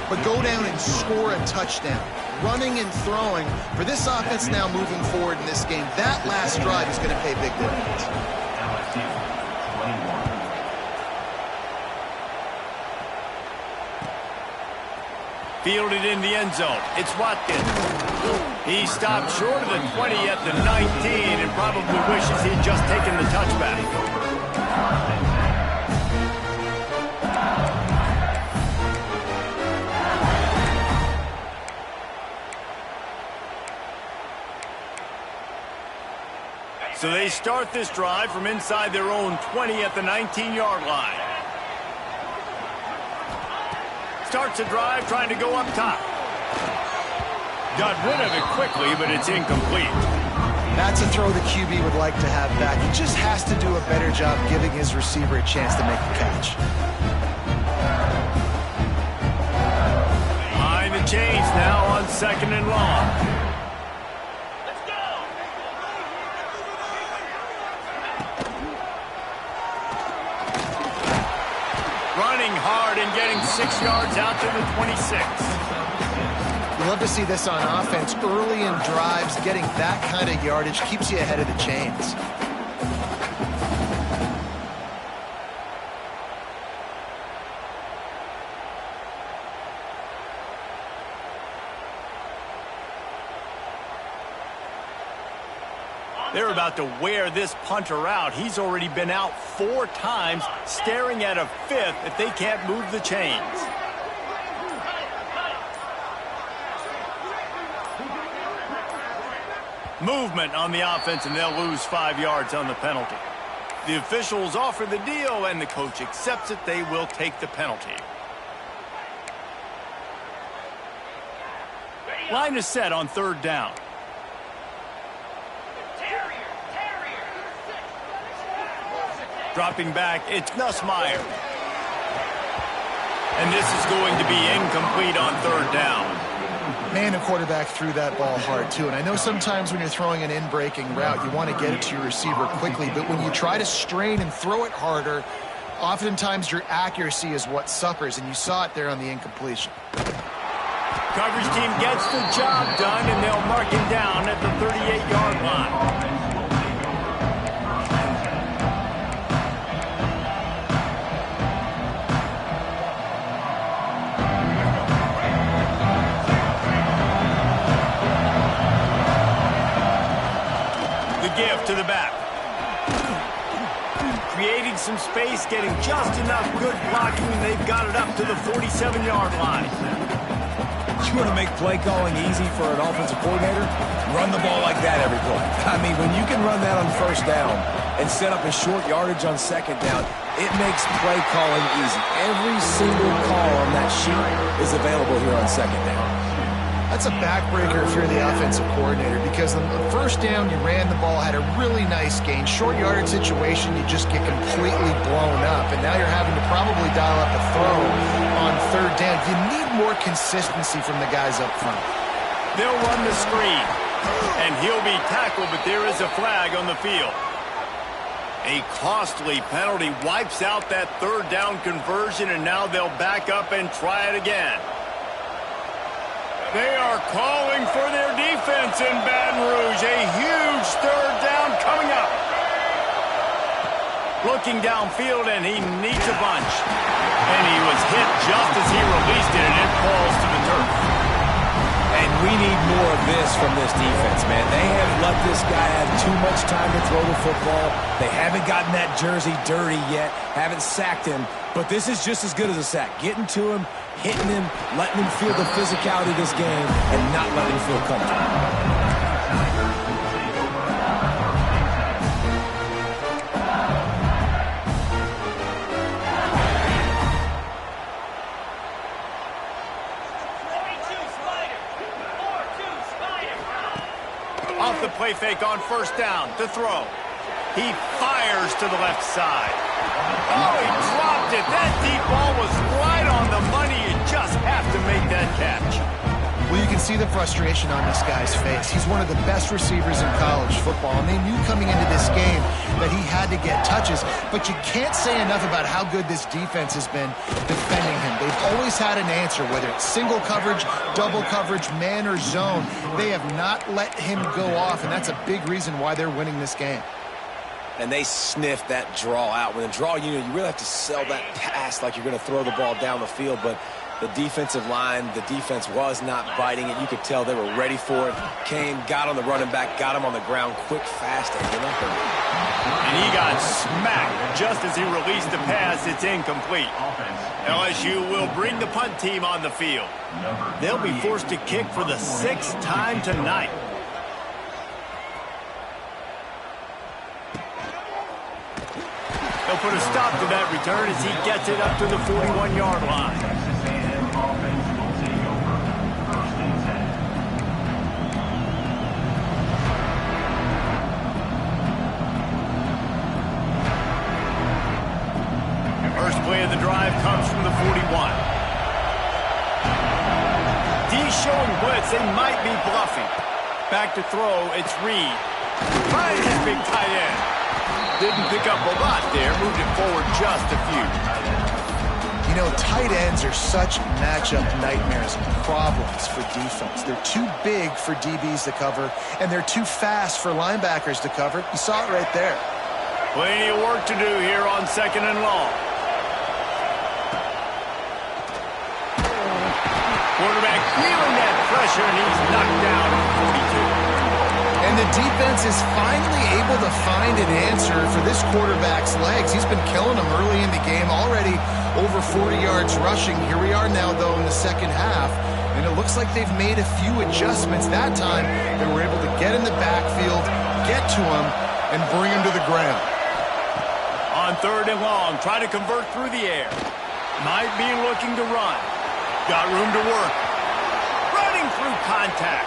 but go down and score a touchdown. Running and throwing, for this offense now moving forward in this game, that last drive is going to pay big dividends. Fielded in the end zone. It's Watkins. He stopped short of the 20 at the 19 and probably wishes he'd just taken the touchback. So they start this drive from inside their own 20 at the 19-yard line. Starts a drive trying to go up top. Got rid of it quickly, but it's incomplete. That's a throw the QB would like to have back. He just has to do a better job giving his receiver a chance to make the catch. Behind the chains now on 2nd and long. Let's go! Running hard and getting 6 yards out to the 26. You love to see this on offense. Early in drives, getting that kind of yardage keeps you ahead of the chains. They're about to wear this punter out. He's already been out 4 times, staring at a 5th if they can't move the chains. Movement on the offense, and they'll lose 5 yards on the penalty. The officials offer the deal, and the coach accepts it. They will take the penalty. Line is set on 3rd down. Dropping back, it's Nussmeier. And this is going to be incomplete on 3rd down. Man, the quarterback threw that ball hard, too. And I know sometimes when you're throwing an in-breaking route, you want to get it to your receiver quickly. But when you try to strain and throw it harder, oftentimes your accuracy is what suffers. And you saw it there on the incompletion. Coverage team gets the job done, and they'll mark him down at the 38-yard line. Give to the back. Creating some space, getting just enough good blocking, and they've got it up to the 47-yard line. You want to make play calling easy for an offensive coordinator? Run the ball like that every play. I mean, when you can run that on 1st down and set up a short yardage on 2nd down, it makes play calling easy. Every single call on that sheet is available here on 2nd down. That's a backbreaker if you're the offensive coordinator, because on the 1st down, you ran the ball, had a really nice gain. Short yardage situation, you just get completely blown up, and now you're having to probably dial up a throw on 3rd down. You need more consistency from the guys up front. They'll run the screen, and he'll be tackled, but there is a flag on the field. A costly penalty wipes out that 3rd down conversion, and now they'll back up and try it again. They are calling for their defense in Baton Rouge. A huge 3rd down coming up. Looking downfield, and he needs a bunch. And he was hit just as he released it, and it falls to the turf. And we need more of this from this defense, man. They have let this guy have too much time to throw the football. They haven't gotten that jersey dirty yet, haven't sacked him. But this is just as good as a sack. Getting to him, hitting him, letting him feel the physicality of this game, and not letting him feel comfortable. Off the play fake on first down to throw. He fires to the left side. Oh, he dropped it. That deep ball was right on the money. You just have to make that catch. Well, you can see the frustration on this guy's face. He's one of the best receivers in college football, and they knew coming into this game that he had to get touches. But you can't say enough about how good this defense has been defending him. They've always had an answer, whether it's single coverage, double coverage, man or zone. They have not let him go off, and that's a big reason why they're winning this game. And they sniffed that draw out. When the draw, you really have to sell that pass like you're going to throw the ball down the field. But the defensive line, the defense was not biting it. You could tell they were ready for it. Came, got on the running back, got him on the ground quick, fast, and And he got smacked just as he released the pass. It's incomplete. LSU will bring the punt team on the field. They'll be forced to kick for the 6th time tonight. They'll put a stop to that return as he gets it up to the 41-yard line. First play of the drive comes from the 41. D showing blitz. They might be bluffing. Back to throw. It's Reed. Finds his big tight end. Didn't pick up a lot there. Moved it forward just a few. You know, tight ends are such matchup nightmares and problems for defense. They're too big for DBs to cover, and they're too fast for linebackers to cover. You saw it right there. Plenty of work to do here on 2nd and long. Quarterback feeling that pressure, and he's knocked down at 42. And the defense is finally able to find an answer for this quarterback's legs. He's been killing them early in the game, already over 40 yards rushing. Here we are now, though, in the second half, and it looks like they've made a few adjustments. That time, they were able to get in the backfield, get to him, and bring him to the ground. On 3rd and long, try to convert through the air. Might be looking to run. Got room to work. Running through contact.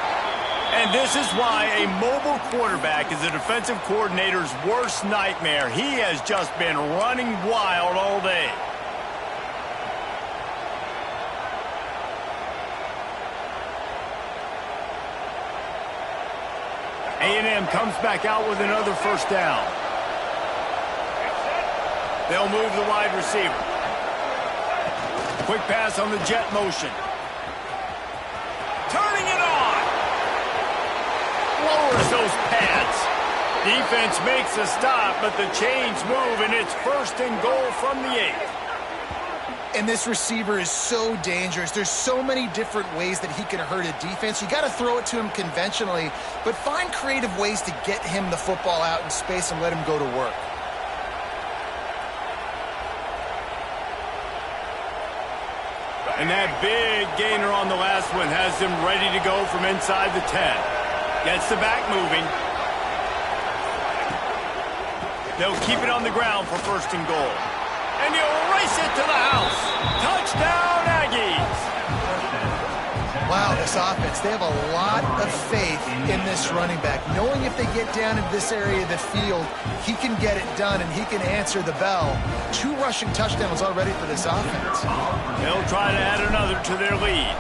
And this is why a mobile quarterback is a defensive coordinator's worst nightmare. He has just been running wild all day. A&M comes back out with another first down. They'll move the wide receiver. Quick pass on the jet motion. Turning it on. Lowers those pads. Defense makes a stop, but the chains move, and it's 1st and goal from the 8. And this receiver is so dangerous. There's so many different ways that he can hurt a defense. You got to throw it to him conventionally, but find creative ways to get him the football out in space and let him go to work. And that big gainer on the last one has him ready to go from inside the 10. Gets the back moving. They'll keep it on the ground for 1st and goal. And he'll race it to the house. Touchdown, Aggies. Wow, this offense, they have a lot of faith in this running back, knowing if they get down into this area of the field, he can get it done and he can answer the bell. 2 rushing touchdowns already for this offense. They'll try to add another to their lead.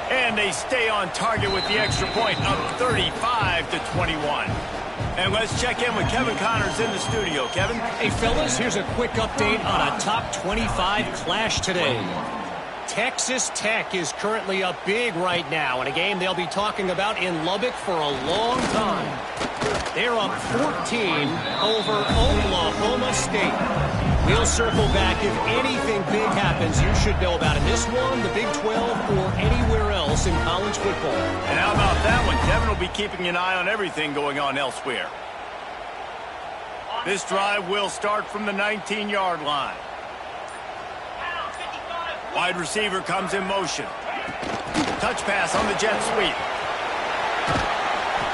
And they stay on target with the extra point, up 35-21. And let's check in with Kevin Connors in the studio. Kevin? Hey, fellas, here's a quick update on a top 25 clash today. Texas Tech is currently up big right now in a game they'll be talking about in Lubbock for a long time. They're up 14 over Oklahoma State. We'll circle back if anything big happens you should know about in this one, the Big 12, or anywhere else in college football. And how about that one? Kevin will be keeping an eye on everything going on elsewhere. This drive will start from the 19-yard line. Wide receiver comes in motion. Touch pass on the jet sweep.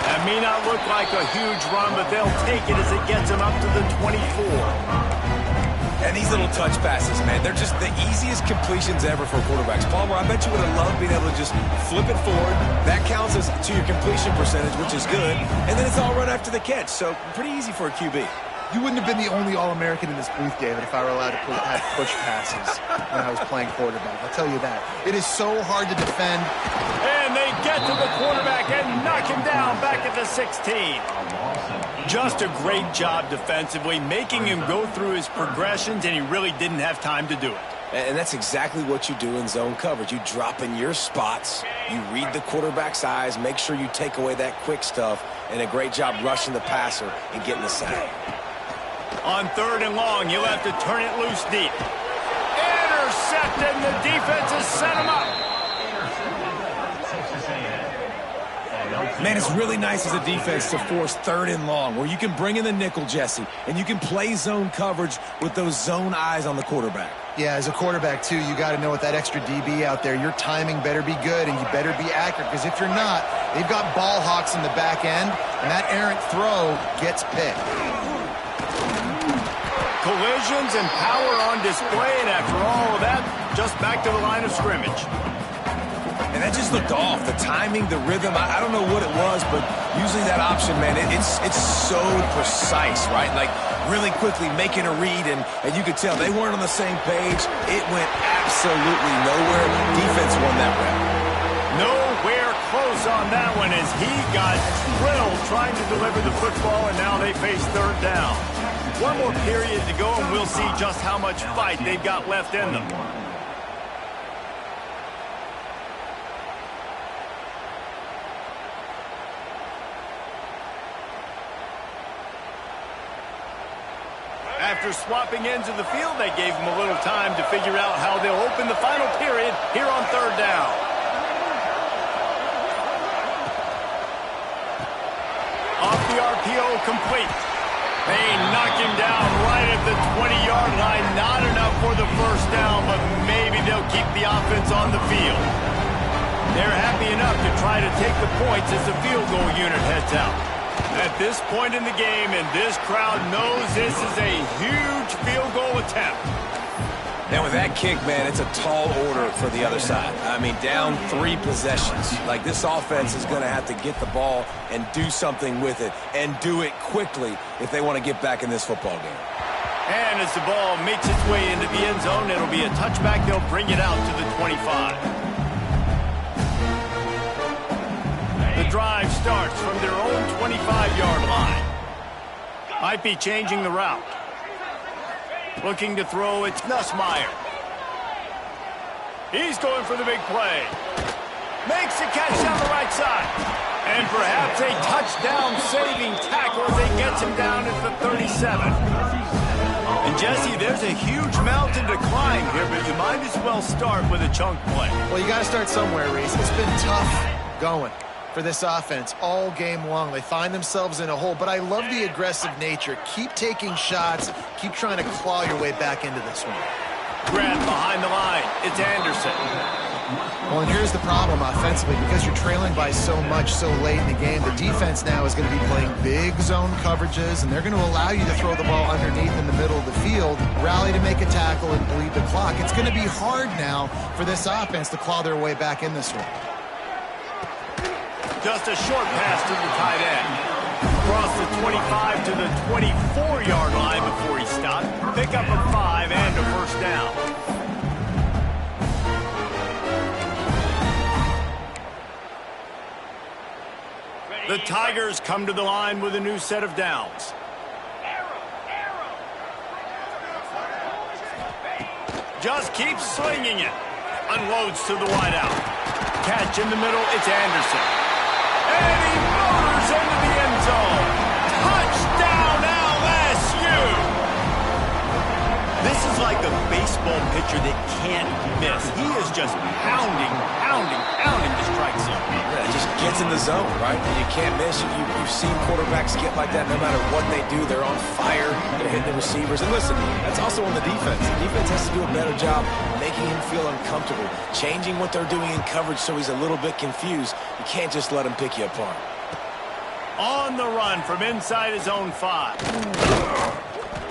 That may not look like a huge run, but they'll take it as it gets them up to the 24. And these little touch passes, man, they're just the easiest completions ever for quarterbacks. Palmer, I bet you would have loved being able to just flip it forward. That counts as to your completion percentage, which is good. And then it's all run after the catch, so pretty easy for a QB. You wouldn't have been the only All-American in this booth, David, if I were allowed to have push passes when I was playing quarterback. I'll tell you that. It is so hard to defend. And they get to the quarterback and knock him down back at the 16. Just a great job defensively, making him go through his progressions, and he really didn't have time to do it. And that's exactly what you do in zone coverage. You drop in your spots, you read the quarterback's eyes, make sure you take away that quick stuff, and a great job rushing the passer and getting the sack. On 3rd and long, you'll have to turn it loose deep. Intercepted, and the defense has set him up. Man, it's really nice as a defense to force 3rd and long, where you can bring in the nickel, Jesse, and you can play zone coverage with those zone eyes on the quarterback. Yeah, as a quarterback, too, you got to know with that extra DB out there, your timing better be good and you better be accurate, because if you're not, they've got ball hawks in the back end, and that errant throw gets picked. Collisions and power on display, and after all of that, just back to the line of scrimmage. And that just looked off. The timing, the rhythm, I don't know what it was, but usually that option, man, it's so precise, right? Like really quickly making a read, and you could tell they weren't on the same page. It went absolutely nowhere. Defense won that round. Nowhere close on that one as he got drilled trying to deliver the football, and now they face 3rd down. One more period to go, and we'll see just how much fight they've got left in them. After swapping ends of the field, they gave them a little time to figure out how they'll open the final period here on 3rd down. Off the RPO, complete. They knock him down right at the 20-yard line. Not enough for the 1st down, but maybe they'll keep the offense on the field. They're happy enough to try to take the points as the field goal unit heads out. At this point in the game, and this crowd knows this is a huge field goal attempt. And with that kick, man, it's a tall order for the other side. I mean, down 3 possessions. Like, this offense is going to have to get the ball and do something with it, and do it quickly if they want to get back in this football game. And as the ball makes its way into the end zone, it'll be a touchback. They'll bring it out to the 25. The drive starts from their own 25-yard line. Might be changing the route. Looking to throw, it's Nussmeier. He's going for the big play. Makes the catch down the right side. And perhaps a touchdown-saving tackle as he gets him down at the 37. And Jesse, there's a huge mountain to climb here, but you might as well start with a chunk play. Well, you got to start somewhere, Reese. It's been tough going for this offense all game long. They find themselves in a hole, but I love the aggressive nature. Keep taking shots. Keep trying to claw your way back into this one. Grab behind the line. It's Anderson. Well, and here's the problem offensively. Because you're trailing by so much so late in the game, the defense now is going to be playing big zone coverages, and they're going to allow you to throw the ball underneath in the middle of the field, rally to make a tackle, and bleed the clock. It's going to be hard now for this offense to claw their way back in this one. Just a short pass to the tight end. Across the 25 to the 24-yard line before he stopped. Pick up a 5 and a 1st down. The Tigers come to the line with a new set of downs. Just keep slinging it. Unloads to the wideout. Catch in the middle, it's Anderson. And he motors into the end zone. Touchdown, LSU! This is like a baseball pitcher that can't miss. He is just pounding the strike zone. Yeah, it just gets in the zone, right? And you can't miss. You've seen quarterbacks get like that no matter what they do. They're on fire. They're hitting the receivers. And listen, that's also on the defense. The defense has to do a better job making him feel uncomfortable, changing what they're doing in coverage so he's a little bit confused. You can't just let him pick you apart. On the run from inside his own 5.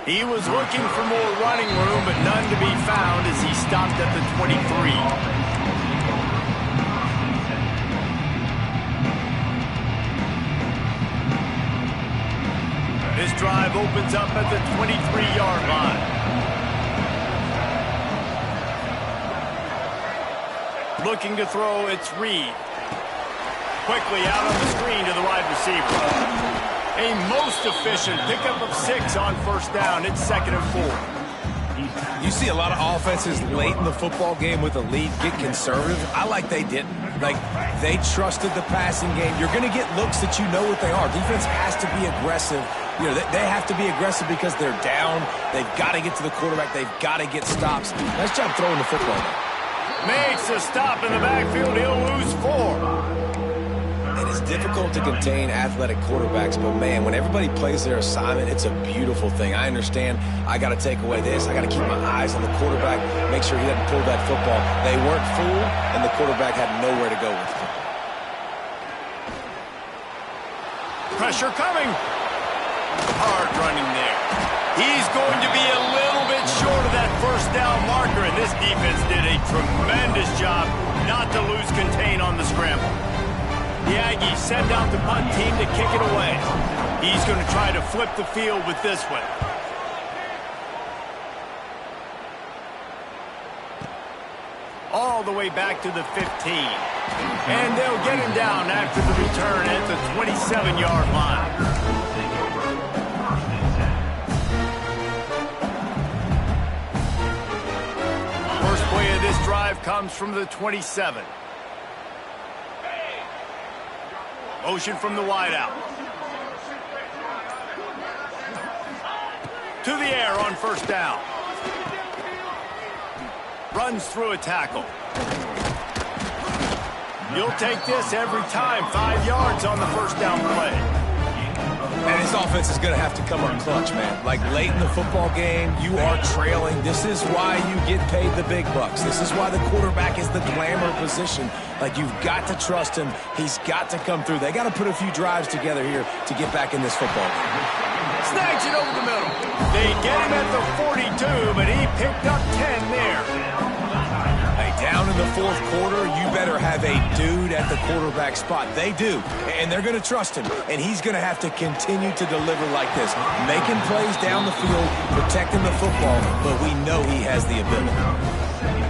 He was looking for more running room, but none to be found as he stopped at the 23. This drive opens up at the 23-yard line. Looking to throw, it's Reed. Quickly out on the screen to the wide receiver. A most efficient pickup of 6 on first down. It's 2nd and 4. You see a lot of offenses late in the football game with a lead get conservative. I like they didn't. Like, they trusted the passing game. You're going to get looks that you know what they are. Defense has to be aggressive. You know, they have to be aggressive because they're down. They've got to get to the quarterback. They've got to get stops. Nice job throwing the football. Makes a stop in the backfield. He'll lose 4. It is difficult to contain athletic quarterbacks, but man, when everybody plays their assignment, it's a beautiful thing. I understand I got to take away this. I got to keep my eyes on the quarterback, make sure he doesn't pull that football. They weren't fooled, and the quarterback had nowhere to go with it. Pressure coming. Hard running there. He's going to be a little bit short of that first down marker, and this defense did a tremendous job not to lose contain on the scramble. The Aggies send out the punt team to kick it away. He's going to try to flip the field with this one. All the way back to the 15. And they'll get him down after the return at the 27-yard line. First play of this drive comes from the 27. Motion from the wideout. To the air on first down. Runs through a tackle. You'll take this every time. 5 yards on the first down play. And his offense is going to have to come up clutch, man. Like, late in the football game, you are trailing. This is why you get paid the big bucks. This is why the quarterback is the glamour position. Like, you've got to trust him. He's got to come through. They got to put a few drives together here to get back in this football game. Snags it over the middle. They get him at the 42, but he picked up 10 there. Hey, down in the fourth quarter, you better have a dude at the quarterback spot. They do, and they're going to trust him, and he's going to have to continue to deliver like this, making plays down the field, protecting the football, but we know he has the ability.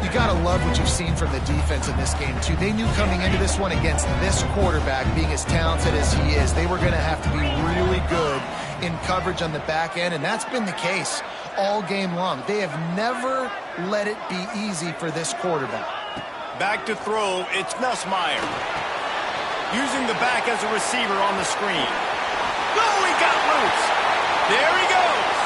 You got to love what you've seen from the defense in this game, too. They knew coming into this one against this quarterback, being as talented as he is, they were going to have to be really good in coverage on the back end, and that's been the case all game long. They have never let it be easy for this quarterback. Back to throw, it's Nussmeier. Using the back as a receiver on the screen. Oh, he got loose. There he goes.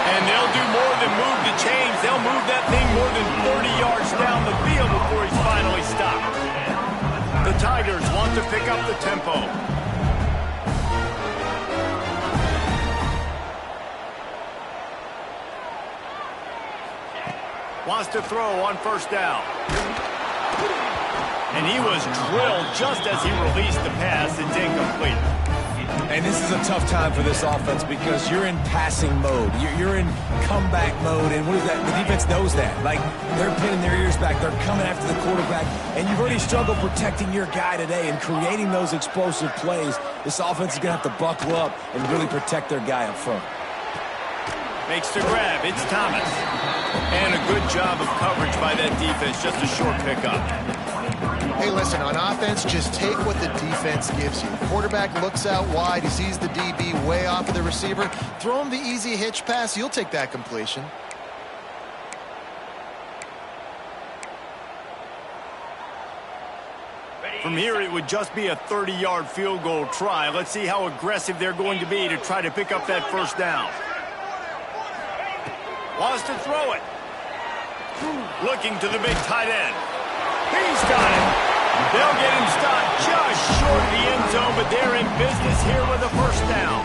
And they'll do more than move the chains. They'll move that thing more than 30 yards down the field before he's finally stopped. The Tigers want to pick up the tempo. Wants to throw on first down. And he was drilled just as he released the pass. It's incomplete. And this is a tough time for this offense because you're in passing mode. You're in comeback mode. And what is that? The defense knows that. Like, they're pinning their ears back. They're coming after the quarterback. And you've already struggled protecting your guy today and creating those explosive plays. This offense is going to have to buckle up and really protect their guy up front. Makes the grab. It's Thomas. And a good job of coverage by that defense. Just a short pickup. Hey, listen, on offense, just take what the defense gives you. Quarterback looks out wide. He sees the DB way off of the receiver. Throw him the easy hitch pass. You'll take that completion. From here, it would just be a 30-yard field goal try. Let's see how aggressive they're going to be to try to pick up that first down. Wants to throw it. Looking to the big tight end. He's got it. They'll get him stopped just short of the end zone, but they're in business here with a first down.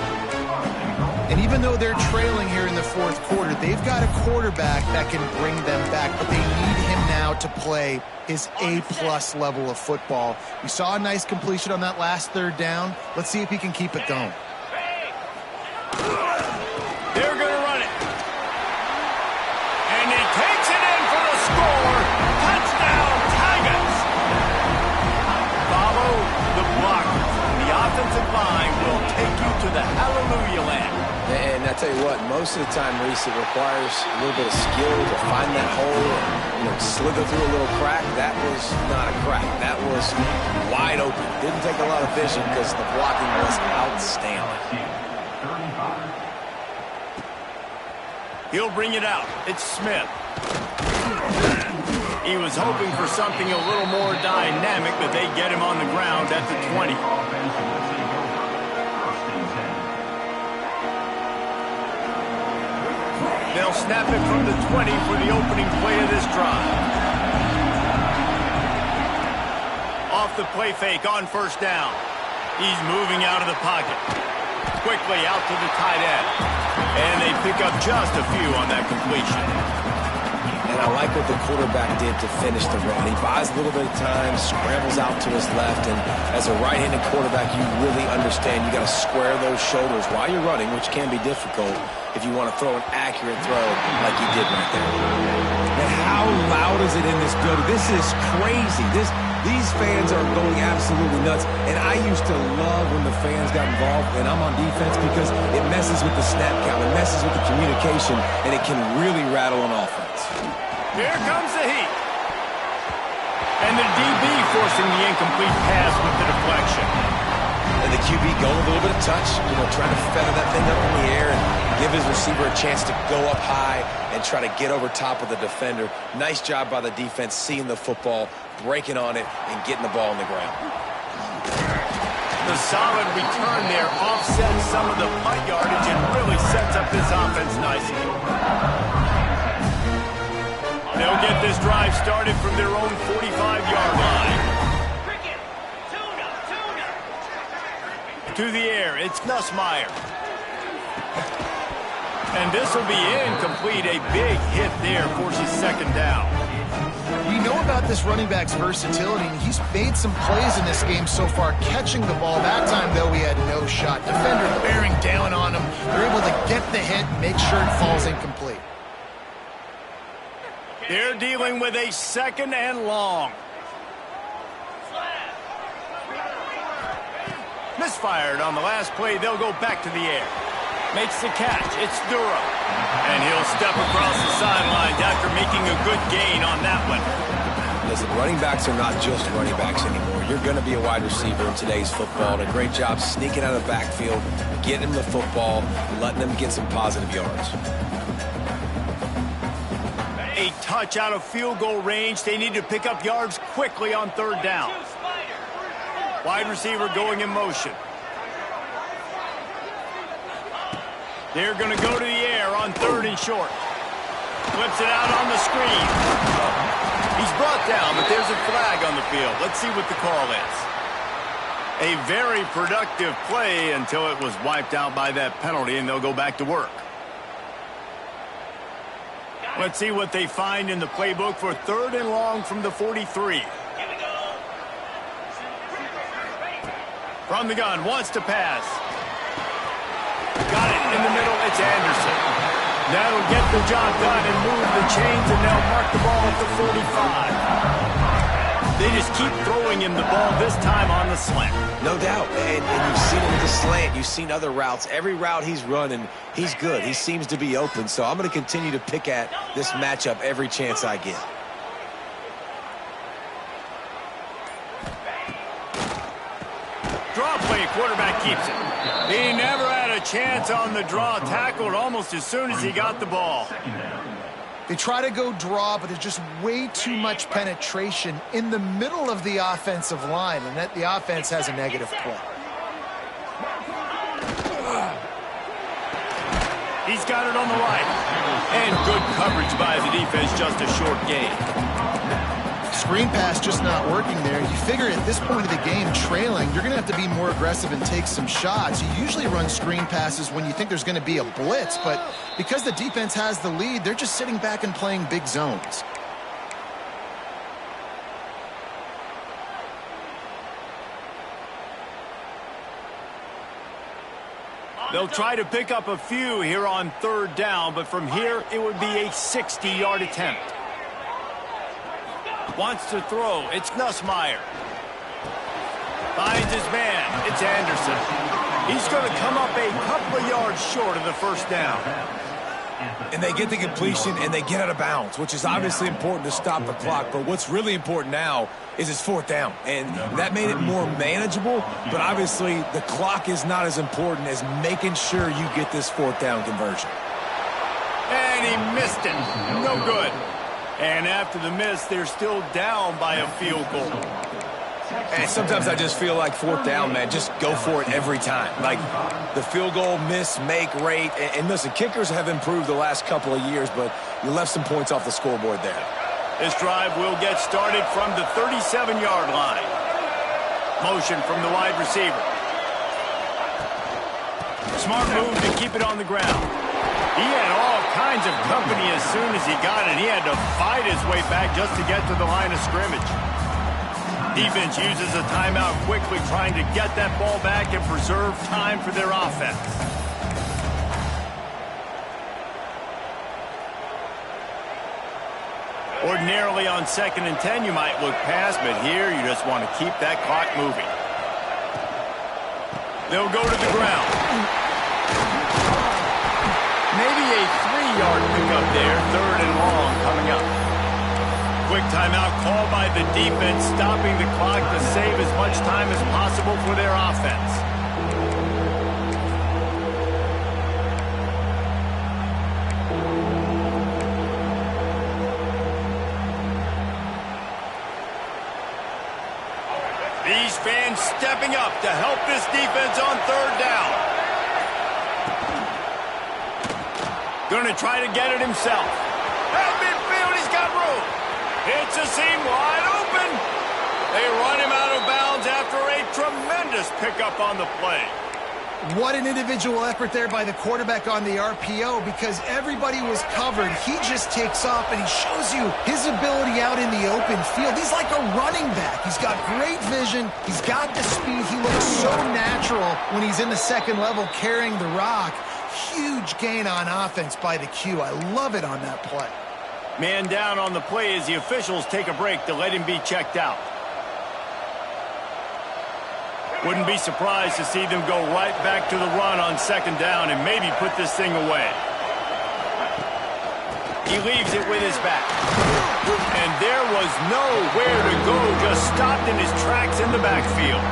And even though they're trailing here in the fourth quarter, they've got a quarterback that can bring them back, but they need him now to play his A-plus level of football. We saw a nice completion on that last third down. Let's see if he can keep it going. They're going to run it. And he takes it in for the score. Touchdown, Tigers. Follow the blockers. The offensive line will take you to the hallelujah land. And I tell you what, most of the time, Reese, it requires a little bit of skill to find that hole and slither through a little crack. That was not a crack. That was wide open. Didn't take a lot of vision because the blocking was outstanding. He'll bring it out. It's Smith. He was hoping for something a little more dynamic, but they get him on the ground at the 20. They'll snap it from the 20 for the opening play of this drive. Off the play fake on first down. He's moving out of the pocket. Quickly out to the tight end. And they pick up just a few on that completion. And I like what the quarterback did to finish the run. He buys a little bit of time, scrambles out to his left, and as a right-handed quarterback, you really understand you got to square those shoulders while you're running, which can be difficult if you want to throw an accurate throw like he did right there. And how loud is it in this building? This is crazy. These fans are going absolutely nuts. And I used to love when the fans got involved, and I'm on defense, because it messes with the snap count. It messes with the communication, and it can really rattle an offense. Here comes the heat. And the DB forcing the incomplete pass with the deflection. And the QB going a little bit of touch, trying to feather that thing up in the air and give his receiver a chance to go up high and try to get over top of the defender. Nice job by the defense seeing the football, breaking on it, and getting the ball on the ground. The solid return there offsets some of the punt yardage and really sets up this offense nicely. They'll get this drive started from their own 45-yard line. To the air, it's Nussmeier. And this will be incomplete. A big hit there forces second down. We know about this running back's versatility, and he's made some plays in this game so far, catching the ball. That time, though, he had no shot. Defender bearing down on him. They're able to get the hit, make sure it falls incomplete. They're dealing with a second and long. Misfired on the last play. They'll go back to the air. Makes the catch. It's Dura. And he'll step across the sidelines after making a good gain on that one. Listen, running backs are not just running backs anymore. You're going to be a wide receiver in today's football. And a great job sneaking out of the backfield, getting the football, and letting them get some positive yards. A touch out of field goal range. They need to pick up yards quickly on third down. Wide receiver going in motion. They're going to go to the air on third and short. Flips it out on the screen. He's brought down, but there's a flag on the field. Let's see what the call is. A very productive play until it was wiped out by that penalty, and they'll go back to work. Let's see what they find in the playbook for third and long from the 43. From the gun, wants to pass. Got it in the middle, it's Anderson. That'll get the job done and move the chains, and they'll mark the ball at the 45. They just keep throwing him the ball, this time on the slant. No doubt, and you've seen him with the slant. You've seen other routes. Every route he's running, he's good. He seems to be open, so I'm going to continue to pick at this matchup every chance I get. Draw play, quarterback keeps it. He never had a chance on the draw, tackled almost as soon as he got the ball. They try to go draw, but there's just way too much penetration in the middle of the offensive line, and that the offense has a negative play. He's got it on the right. And good coverage by the defense, just a short gain. Screen pass just not working there. You figure at this point of the game, trailing, you're going to have to be more aggressive and take some shots. You usually run screen passes when you think there's going to be a blitz, but because the defense has the lead, they're just sitting back and playing big zones. They'll try to pick up a few here on third down, but from here, it would be a 60-yard attempt. Wants to throw. It's Nussmeier. Finds his man. It's Anderson. He's going to come up a couple of yards short of the first down. And they get the completion, and they get out of bounds, which is obviously important to stop the clock. But what's really important now is it's fourth down. And that made it more manageable, but obviously the clock is not as important as making sure you get this fourth down conversion. And he missed it. No good. And after the miss, they're still down by a field goal. And sometimes I just feel like fourth down, man, just go for it every time. Like the field goal miss, make rate. And listen, kickers have improved the last couple of years, but you left some points off the scoreboard there. This drive will get started from the 37-yard line. Motion from the wide receiver. Smart move to keep it on the ground. He had all kinds of company as soon as he got it. He had to fight his way back just to get to the line of scrimmage. Defense uses a timeout quickly, trying to get that ball back and preserve time for their offense. Ordinarily on 2nd and 10, you might look past, but here you just want to keep that clock moving. They'll go to the ground. Maybe a 3-yard pickup there, 3rd and long coming up. Quick timeout called by the defense, stopping the clock to save as much time as possible for their offense. These fans stepping up to help this defense on 3rd down. Going to try to get it himself. At midfield, he's got room. It's a seam wide open. They run him out of bounds after a tremendous pickup on the play. What an individual effort there by the quarterback on the RPO, because everybody was covered. He just takes off, and he shows you his ability out in the open field. He's like a running back. He's got great vision. He's got the speed. He looks so natural when he's in the second level carrying the rock. Huge gain on offense by the Q. I love it on that play. Man down on the play as the officials take a break to let him be checked out. Wouldn't be surprised to see them go right back to the run on 2nd down and maybe put this thing away. He leaves it with his back. And there was nowhere to go, just stopped in his tracks in the backfield.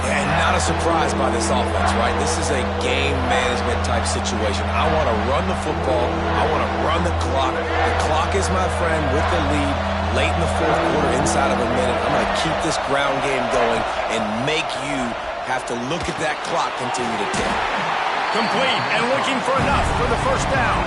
And not a surprise by this offense, right? This is a game management type situation. I want to run the football. I want to run the clock. The clock is my friend with the lead. Late in the 4th quarter, inside of a minute, I'm going to keep this ground game going and make you have to look at that clock continue to tick. Complete and looking for enough for the 1st down.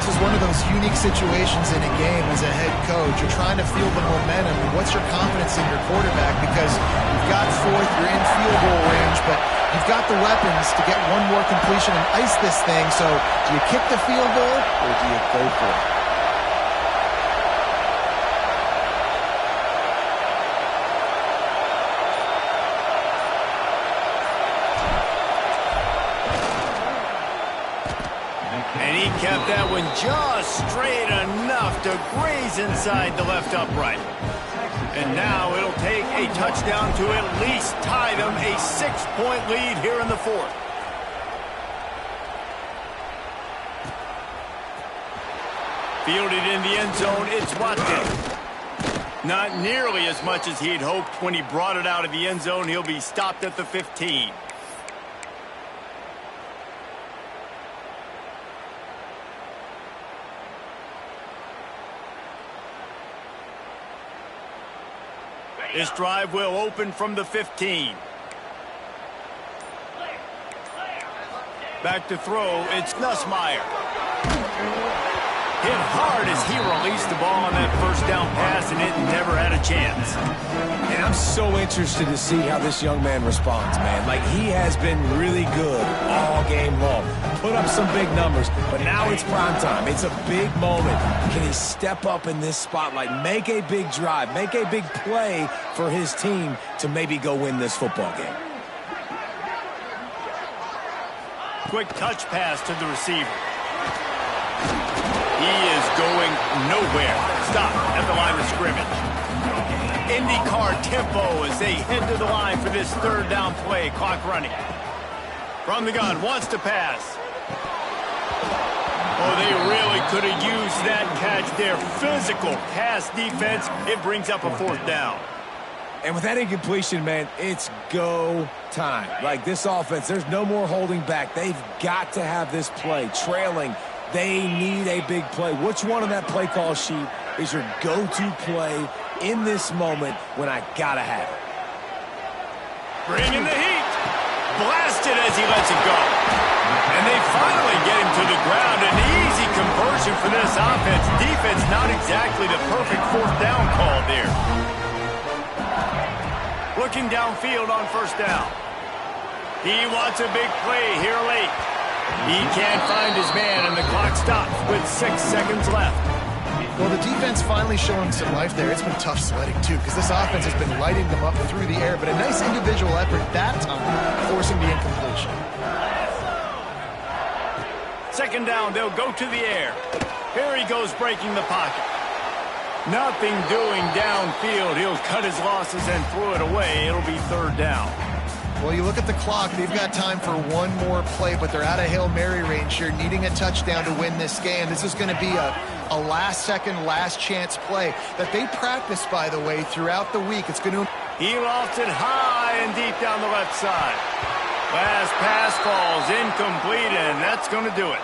This is one of those unique situations in a game as a head coach. You're trying to feel the momentum, and what's your confidence in your quarterback? Because you've got 4th, you're in field goal range, but you've got the weapons to get one more completion and ice this thing. So do you kick the field goal or do you go for it? And he kept that one just straight enough to graze inside the left upright. And now it'll take a touchdown to at least tie them a 6-point lead here in the 4th. Fielded in the end zone, it's Watson. Not nearly as much as he'd hoped when he brought it out of the end zone. He'll be stopped at the 15. This drive will open from the 15. Back to throw, it's Nussmeier. Hit hard as he released the ball on that first down pass, and it never had a chance. And I'm so interested to see how this young man responds, man. Like, he has been really good all game long. Put up some big numbers, but now it's prime time. It's a big moment. Can he step up in this spotlight, make a big drive, make a big play for his team to maybe go win this football game? Quick touch pass to the receiver. He is going nowhere. Stop at the line of scrimmage. IndyCar tempo as they head to the line for this third down play. Clock running. From the gun, wants to pass. Oh, they really could have used that catch there. Physical pass defense. It brings up a fourth down. And with that incompletion, man, it's go time. Like, this offense, there's no more holding back. They've got to have this play. Trailing, they need a big play. Which one on that play call sheet is your go-to play in this moment when I gotta have it? Bringing the heat. Blasted as he lets it go. And they finally get him to the ground. An easy conversion for this offense. Defense not exactly the perfect fourth down call there. Looking downfield on first down. He wants a big play here late. He can't find his man, and the clock stops with 6 seconds left. Well, the defense finally showing some life there. It's been tough sledding, too, because this offense has been lighting them up through the air, but a nice individual effort that time, forcing the incompletion. Second down, they'll go to the air. Here he goes breaking the pocket. Nothing doing downfield. He'll cut his losses and throw it away. It'll be third down. Well, you look at the clock. They've got time for one more play, but they're out of Hail Mary range here, needing a touchdown to win this game. This is going to be a last-second, last-chance play that they practice, by the way, throughout the week. It's going to... He lofts it high and deep down the left side. Last pass falls incomplete, and that's going to do it.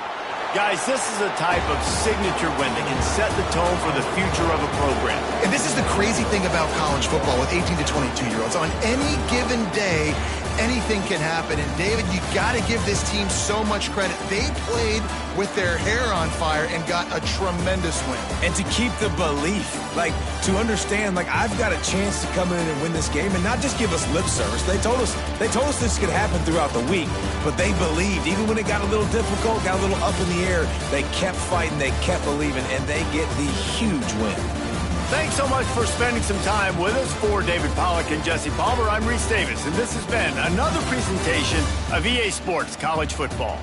Guys, this is a type of signature win that can set the tone for the future of a program. And this is the crazy thing about college football with 18 to 22-year-olds. On any given day, anything can happen. And, David, you got to give this team so much credit. They played with their hair on fire and got a tremendous win. And to keep the belief, like, to understand, like, I've got a chance to come in and win this game and not just give us lip service. They told us this could happen throughout the week, but they believed. Even when it got a little difficult, got a little up in the air, they kept fighting, they kept believing, and they get the huge win. Thanks so much for spending some time with us. For David Pollack and Jesse Palmer, I'm Reese Davis, and this has been another presentation of EA Sports College Football.